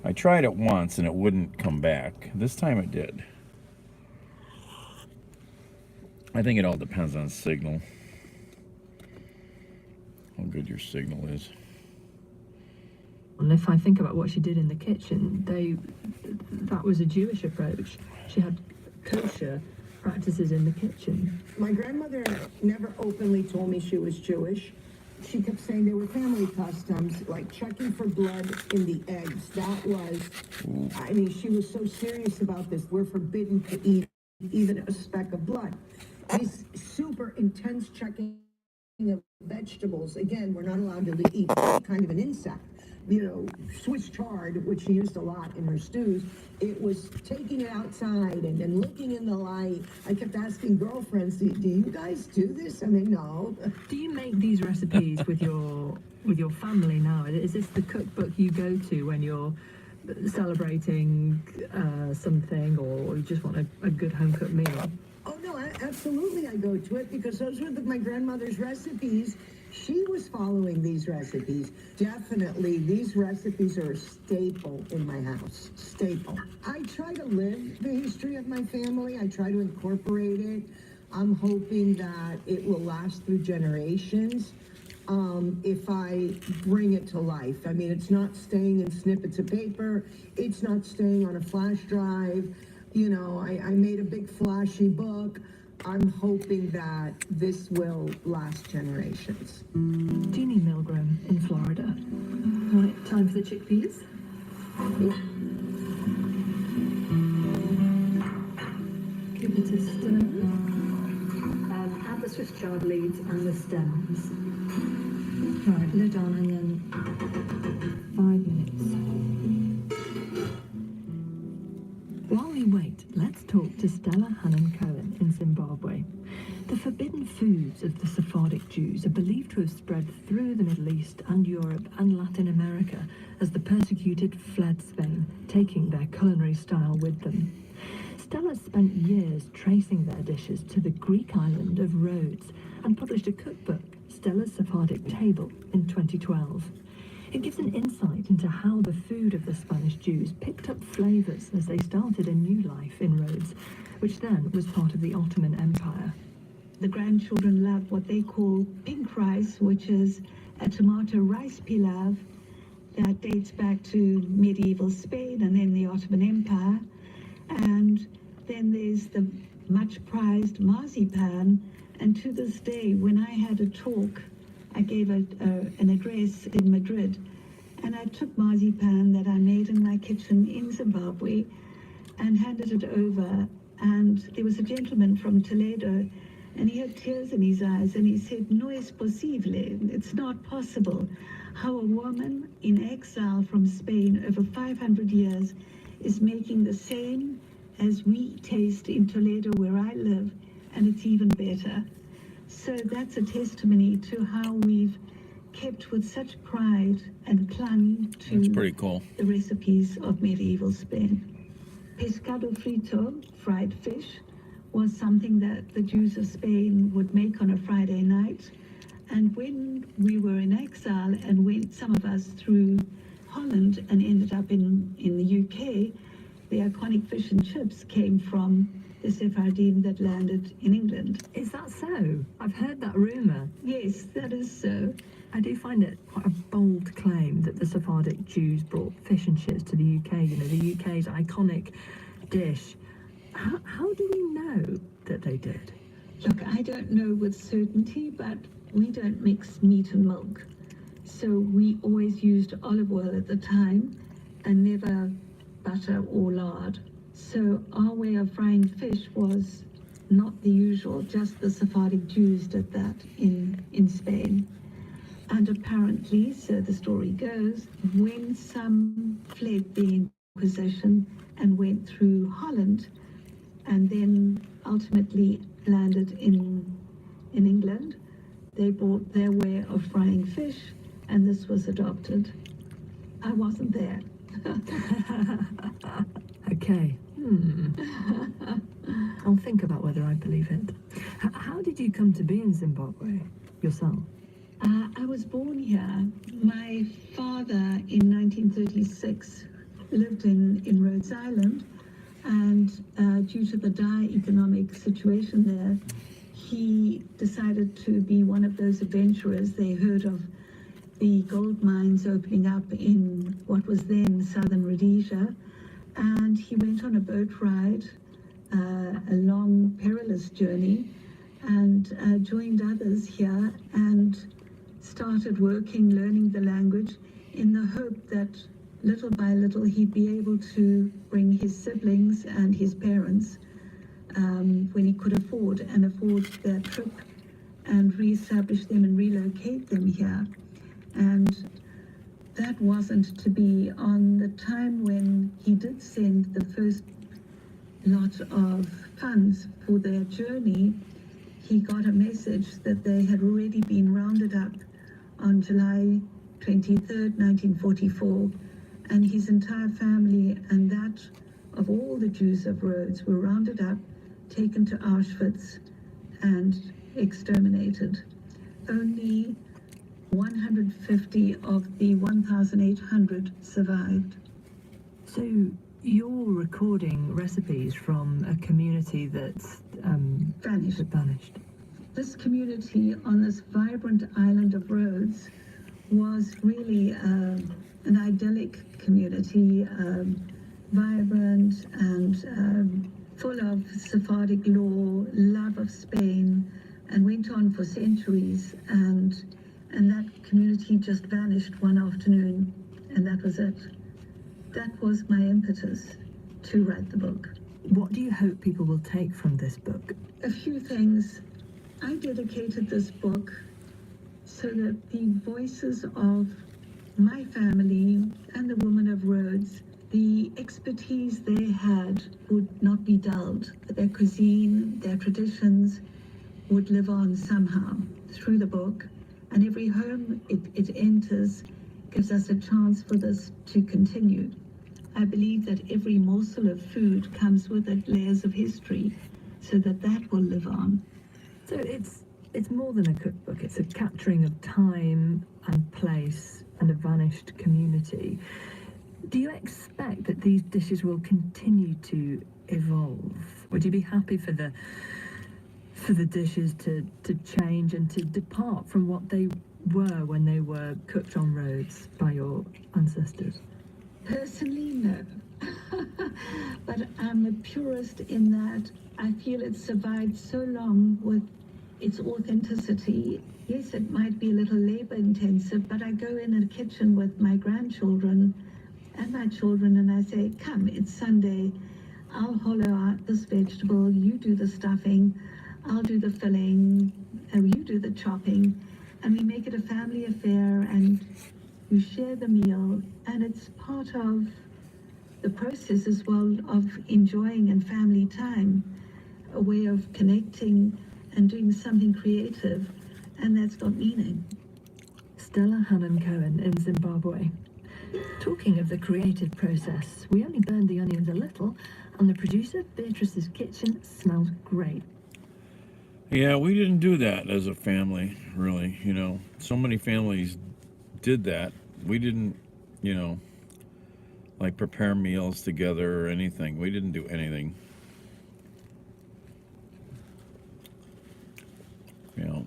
I tried it once and it wouldn't come back. This time it did. I think it all depends on signal. How good your signal is. And if I think about what she did in the kitchen, that was a Jewish approach. She had kosher practices in the kitchen. My grandmother never openly told me she was Jewish. She kept saying there were family customs, like checking for blood in the eggs. That was, I mean, she was so serious about this. We're forbidden to eat even a speck of blood. These super intense checking of vegetables. Again, we're not allowed to eat kind of an insect. You know, Swiss chard, which she used a lot in her stews, it was taking it outside and then looking in the light. I kept asking girlfriends, do you guys do this? I mean, no. Do you make these recipes with your family now? Is this the cookbook you go to when you're celebrating something, or you just want a good home-cooked meal? Oh, no, absolutely I go to it because those were my grandmother's recipes. She was following these recipes. Definitely, these recipes are a staple in my house. Staple. I try to live the history of my family. I try to incorporate it. I'm hoping that it will last through generations if I bring it to life. I mean, it's not staying in snippets of paper. It's not staying on a flash drive. You know, I made a big flashy book. I'm hoping that this will last generations. Jeannie Milgram in Florida. Right, time for the chickpeas. Yeah. Give it a stir. Add the Swiss chard leaves and the stems. Right, lid on and then 5 minutes. While we wait, let's talk to Stella Hannon-Cohen in Zimbabwe. The forbidden foods of the Sephardic Jews are believed to have spread through the Middle East and Europe and Latin America as the persecuted fled Spain, taking their culinary style with them. Stella spent years tracing their dishes to the Greek island of Rhodes and published a cookbook, Stella's Sephardic Table, in 2012. It gives an insight into how the food of the Spanish Jews picked up flavors as they started a new life in Rhodes, which then was part of the Ottoman Empire. The grandchildren love what they call pink rice, which is a tomato rice pilav that dates back to medieval Spain and then the Ottoman Empire. And then there's the much prized marzipan. And to this day, when I had a talk, I gave an address in Madrid, and I took marzipan that I made in my kitchen in Zimbabwe and handed it over. And there was a gentleman from Toledo, and he had tears in his eyes, and he said, "No es posible, it's not possible how a woman in exile from Spain over 500 years is making the same as we taste in Toledo where I live, and it's even better." So that's a testimony to how we've kept with such pride and clung to That's pretty cool. The recipes of medieval Spain. Pescado frito, fried fish, was something that the Jews of Spain would make on a Friday night. And when we were in exile and went, some of us, through Holland and ended up in the UK, the iconic fish and chips came from the Sephardim that landed in England. Is that so? I've heard that rumour. Yes, that is so. I do find it quite a bold claim that the Sephardic Jews brought fish and chips to the UK, you know, the UK's iconic dish. How do we know that they did? Look, I don't know with certainty, but we don't mix meat and milk. So we always used olive oil at the time and never butter or lard. So our way of frying fish was not the usual, just the Sephardic Jews did that in Spain. And apparently, so the story goes, when some fled the Inquisition and went through Holland and then ultimately landed in England, they brought their way of frying fish, and this was adopted. I wasn't there. Okay. I'll think about whether I believe it. How did you come to be in Zimbabwe yourself? I was born here. My father in 1936 lived in Rhodes Island, and due to the dire economic situation there, he decided to be one of those adventurers. They heard of the gold mines opening up in what was then southern Rhodesia, and he went on a boat ride, a long, perilous journey, and joined others here and started working, learning the language, in the hope that little by little he'd be able to bring his siblings and his parents, when he could afford their trip, and re-establish them and relocate them here. And that wasn't to be. On the time when he did send the first lot of funds for their journey, he got a message that they had already been rounded up on July 23rd, 1944, and his entire family and that of all the Jews of Rhodes were rounded up, taken to Auschwitz, and exterminated. Only 150 of the 1,800 survived. So you're recording recipes from a community that's vanished. This community on this vibrant island of Rhodes was really an idyllic community, vibrant and full of Sephardic law, love of Spain, and went on for centuries. And that community just vanished one afternoon, and that was it. That was my impetus to write the book. What do you hope people will take from this book? A few things. I dedicated this book so that the voices of my family and the women of Rhodes, the expertise they had, would not be dulled. Their cuisine, their traditions would live on somehow through the book. And every home it enters gives us a chance for this to continue. I believe that every morsel of food comes with it layers of history, so that will live on. So it's more than a cookbook. It's a capturing of time and place and a vanished community. Do you expect that these dishes will continue to evolve? Would you be happy for the dishes to change and to depart from what they were when they were cooked on Rhodes by your ancestors? Personally, no. But I'm a purist in that I feel it survived so long with its authenticity. Yes, it might be a little labor intensive, but I go in a kitchen with my grandchildren and my children and I say, come, it's Sunday. I'll hollow out this vegetable, you do the stuffing, I'll do the filling, you do the chopping, and we make it a family affair, and you share the meal, and it's part of the process as well of enjoying and family time, a way of connecting and doing something creative, and that's got meaning. Stella Hannon-Cohen in Zimbabwe. Talking of the creative process, we only burned the onions a little, and the producer, Beatrice's kitchen, smells great. Yeah, we didn't do that as a family, really. You know, so many families did that. We didn't, you know, like prepare meals together or anything. We didn't do anything. You know.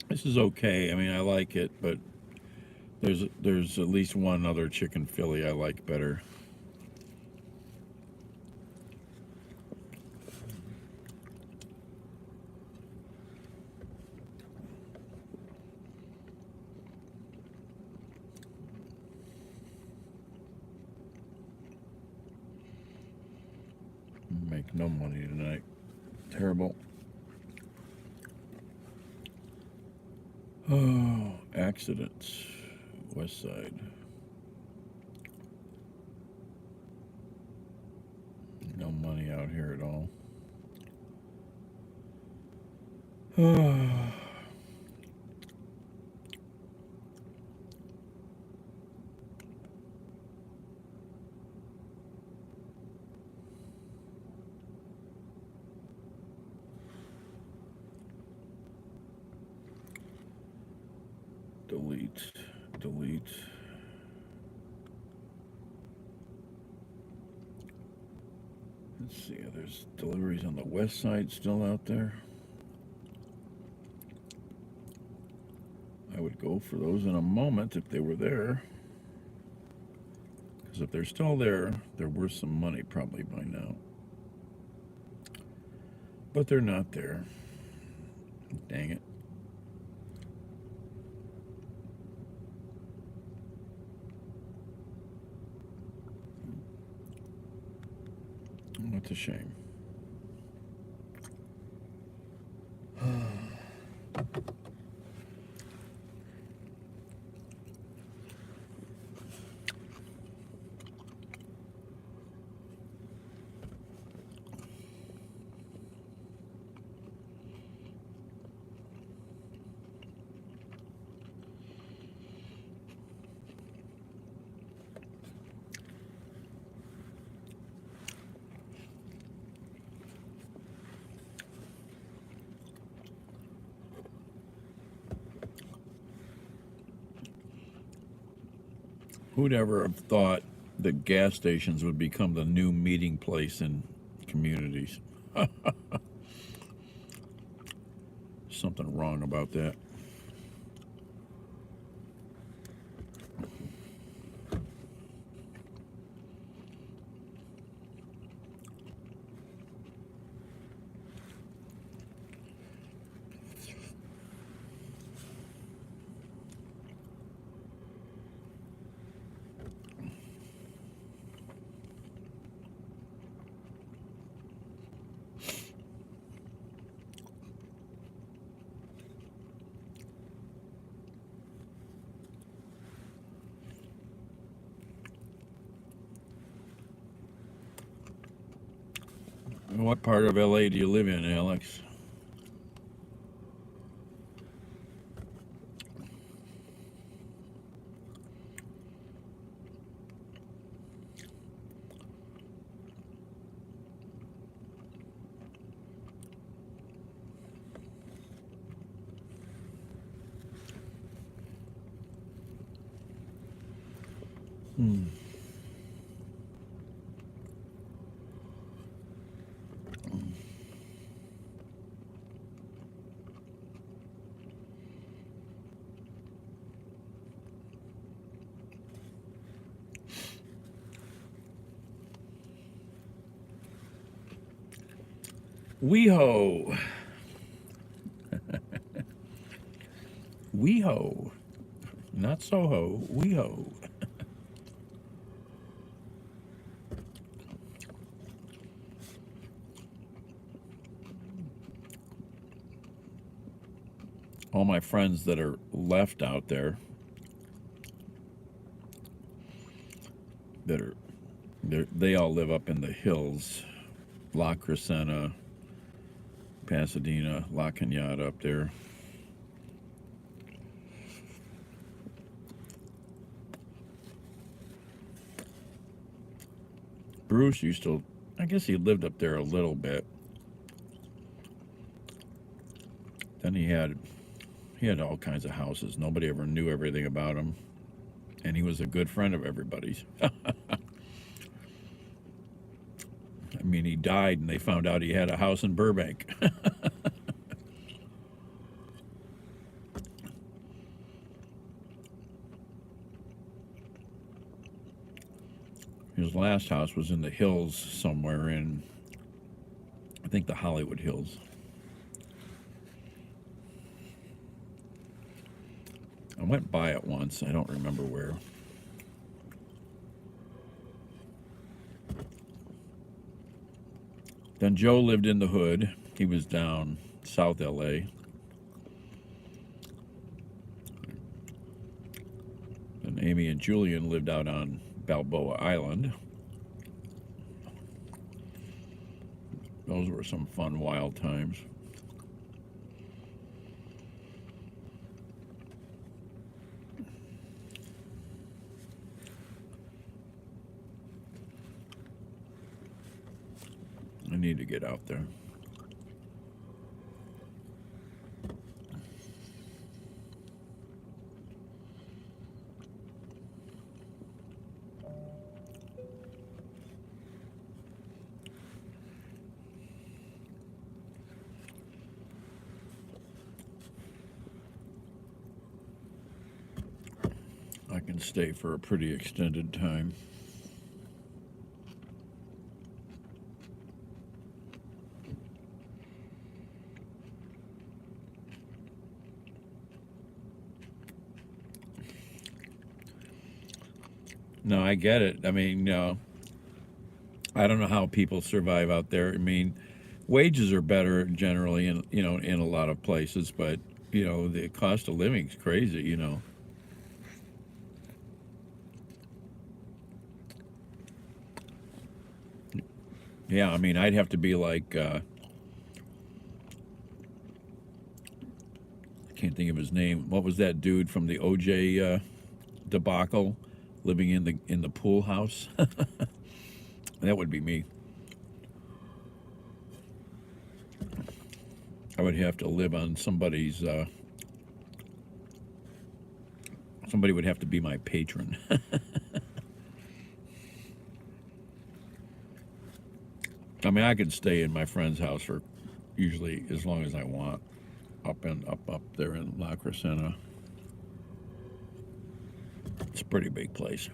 This is okay. I mean, I like it, but there's at least one other chicken Philly I like better. Make no money tonight. Terrible. Oh, accidents. West Side. No money out here at all. Delete. Delete. Let's see, there's deliveries on the west side still out there. I would go for those in a moment if they were there. Because if they're still there, they're worth some money probably by now. But they're not there. Dang it. That's a shame. Who'd ever have thought that gas stations would become the new meeting place in communities? Something wrong about that. What part of LA do you live in, Alex? Weho. Weho. Not Soho. Weho. all my friends that are left out there they all live up in the hills, La Crescenta, Pasadena, La Cañada up there. Bruce used to, I guess he lived up there a little bit. Then he had all kinds of houses. Nobody ever knew everything about him. And he was a good friend of everybody's. I mean, he died and they found out he had a house in Burbank. His last house was in the hills somewhere in, I think, the Hollywood Hills. I went by it once. I don't remember where. Then Joe lived in the hood. He was down South LA. And Amy and Julian lived out on Balboa Island. Those were some fun, wild times. I need to get out there. I can stay for a pretty extended time. No, I get it. I mean, I don't know how people survive out there. I mean, wages are better generally in, in a lot of places, but, the cost of living is crazy, Yeah, I mean, I'd have to be like, I can't think of his name. What was that dude from the OJ debacle, living in the pool house? That would be me. I would have to live on somebody's. Somebody would have to be my patron. I mean, I could stay in my friend's house for usually as long as I want, up there in La Crescenta. It's a pretty big place.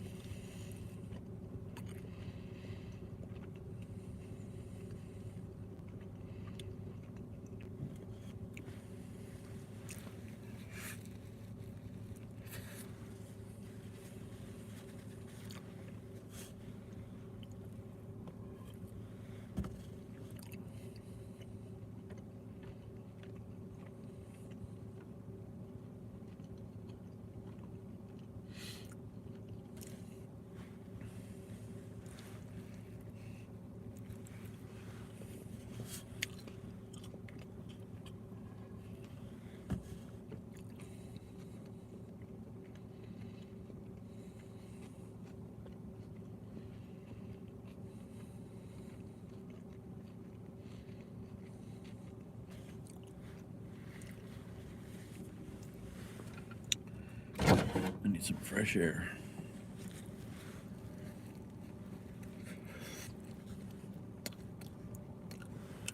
I need some fresh air.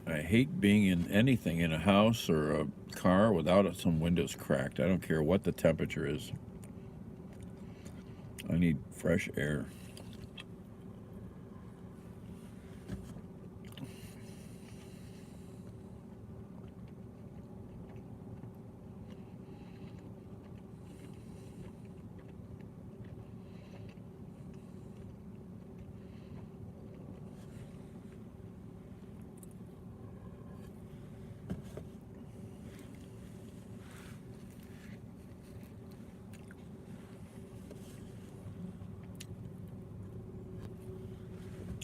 I hate being in anything in a house or a car without some windows cracked. I don't care what the temperature is. I need fresh air.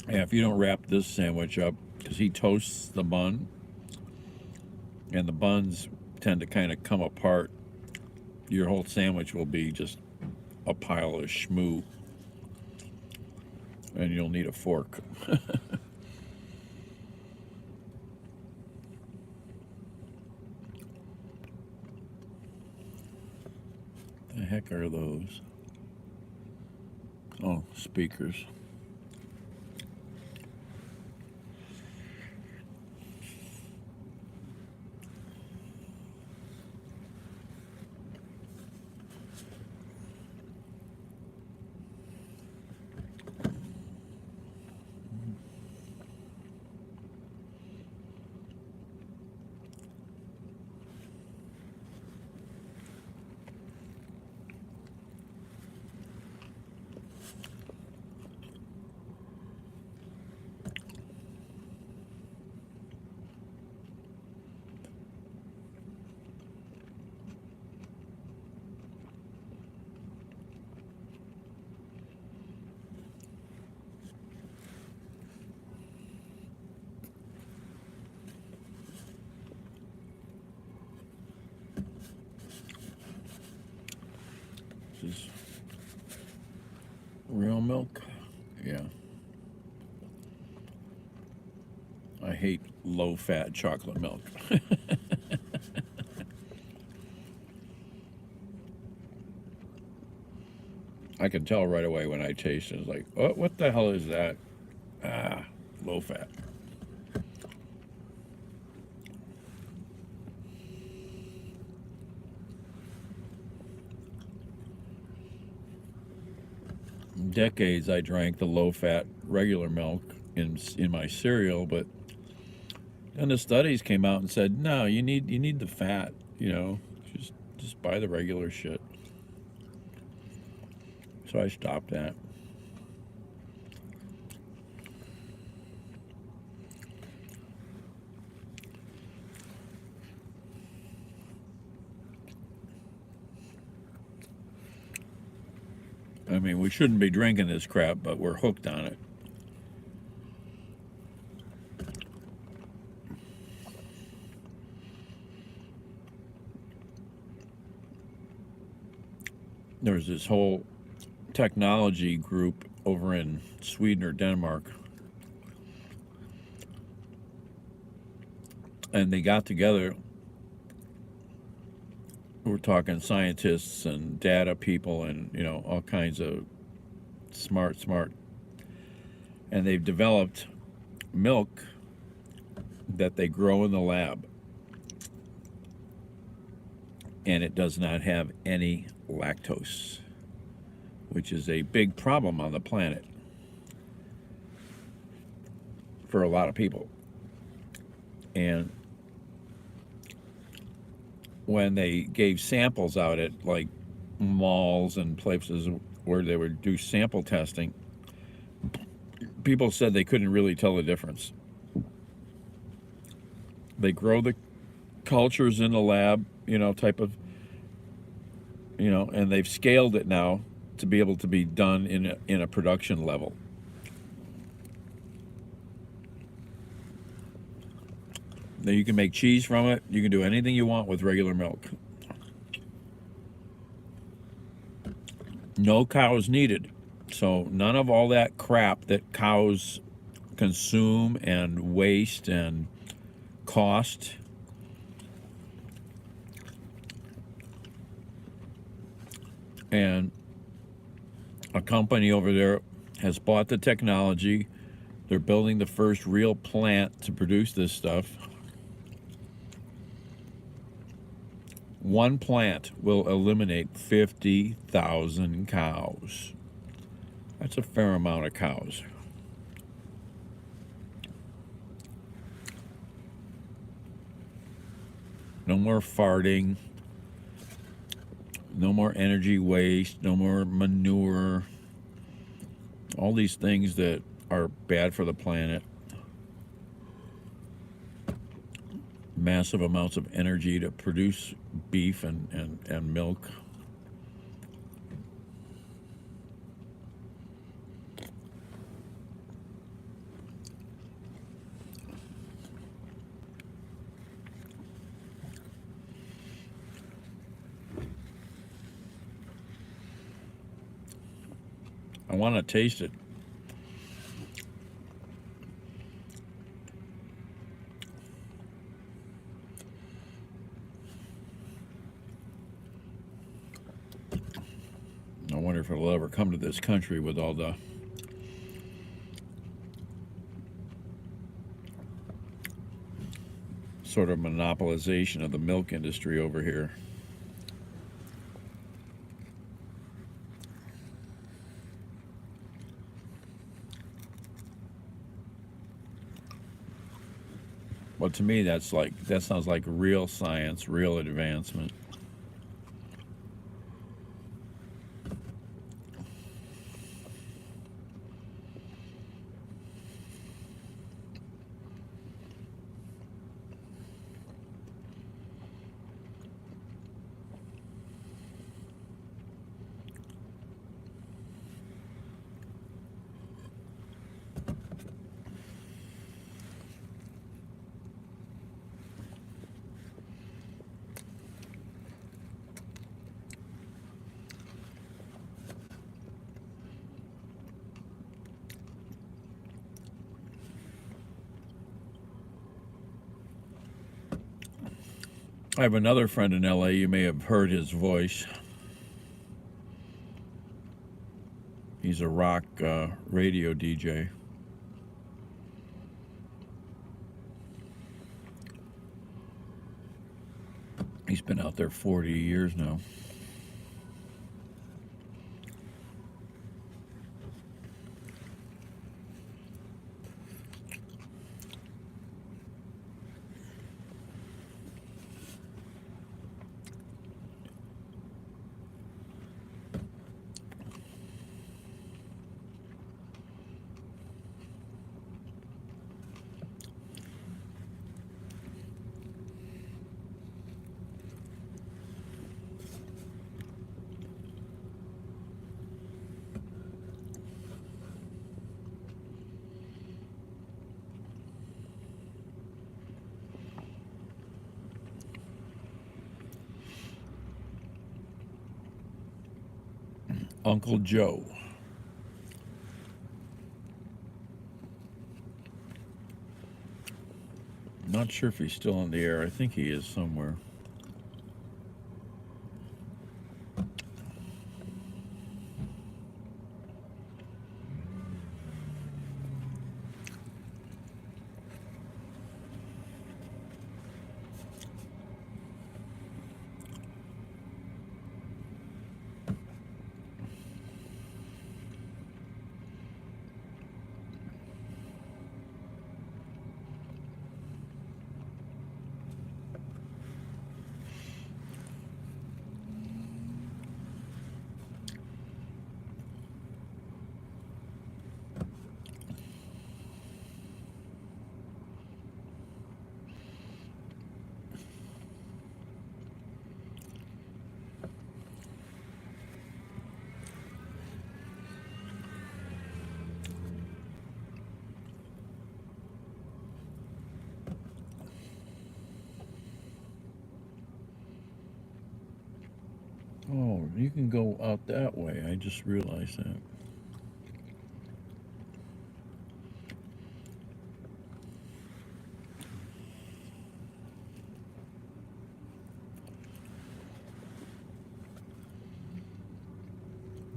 Yeah, if you don't wrap this sandwich up, because he toasts the bun, and the buns tend to kind of come apart, your whole sandwich will be just a pile of schmoo, and you'll need a fork. The heck are those? Oh, speakers. This is real milk. Yeah. I hate low-fat chocolate milk. I can tell right away when I taste it. It's like, oh, what the hell is that? Ah, low-fat. Decades I drank the low-fat regular milk in my cereal, but then the studies came out and said, no, you need the fat, just buy the regular shit. So I stopped that. I mean, we shouldn't be drinking this crap, but we're hooked on it. There's this whole technology group over in Sweden or Denmark, and they got together. We're talking scientists and data people and, all kinds of smart. And they've developed milk that they grow in the lab. And it does not have any lactose, which is a big problem on the planet for a lot of people. And when they gave samples out at like malls and places where they would do sample testing, people said they couldn't really tell the difference. They grow the cultures in the lab, type of, and they've scaled it now to be able to be done in a production level. Now you can make cheese from it. You can do anything you want with regular milk. No cows needed. So none of all that crap that cows consume and waste and cost. And a company over there has bought the technology. They're building the first real plant to produce this stuff. One plant will eliminate 50,000 cows. That's a fair amount of cows. No more farting. No more energy waste. No more manure. All these things that are bad for the planet. Massive amounts of energy to produce beef and milk. I want to taste it. I wonder if it'll ever come to this country with all the sort of monopolization of the milk industry over here. Well, to me, that sounds like real science, real advancement. I have another friend in LA. You may have heard his voice. He's a rock radio DJ. He's been out there 40 years now. Uncle Joe. Not sure if he's still on the air. I think he is somewhere. Oh, you can go out that way. I just realized that.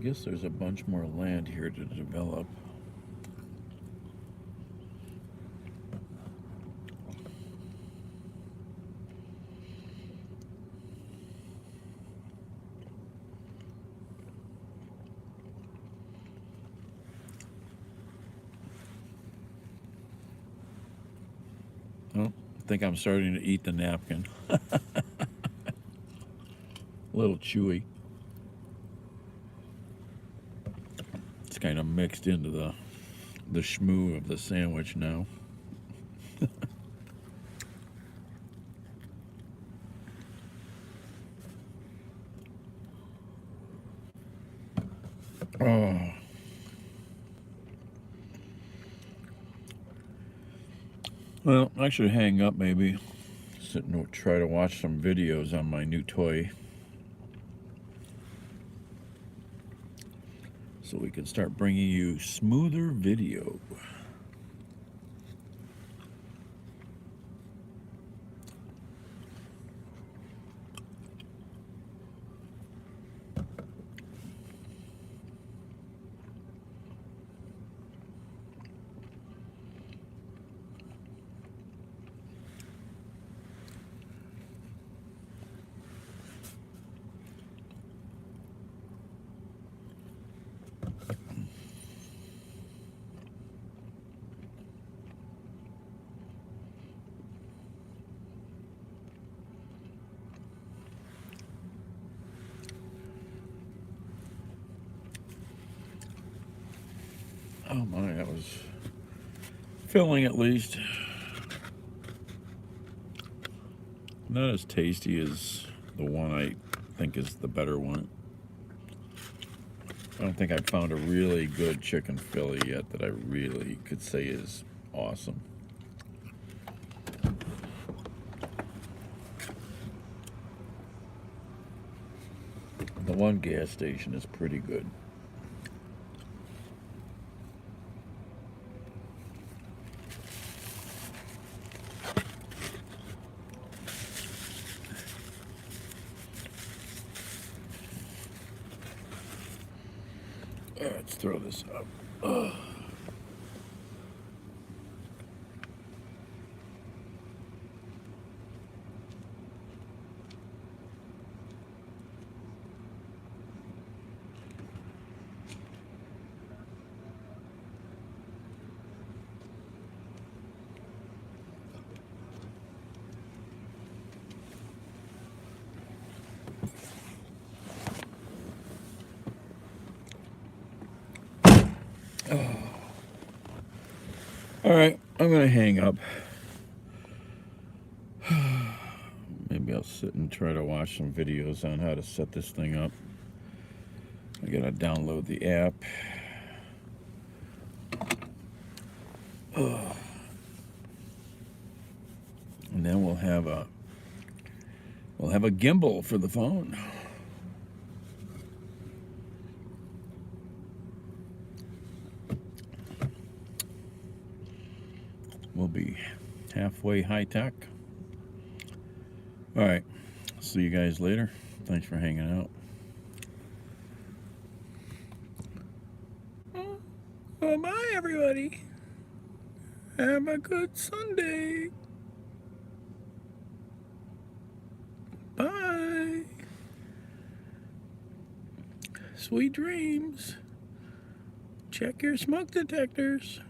I guess there's a bunch more land here to develop. Oh, I think I'm starting to eat the napkin. A little chewy. It's kind of mixed into the schmoo of the sandwich now. Oh. Well, I should hang up maybe. Sit and try to watch some videos on my new toy. so we can start bringing you smoother video. Oh my, that was filling at least. Not as tasty as the one I think is the better one. I don't think I've found a really good chicken Philly yet that I really could say is awesome. The one gas station is pretty good. Let's throw this up. Ugh. All right, I'm gonna hang up. Maybe I'll sit and try to watch some videos on how to set this thing up. I gotta download the app. And then we'll have a gimbal for the phone. We'll be halfway high tech. All right, see you guys later. Thanks for hanging out. Oh, bye everybody. Have a good Sunday. Bye. Sweet dreams. Check your smoke detectors.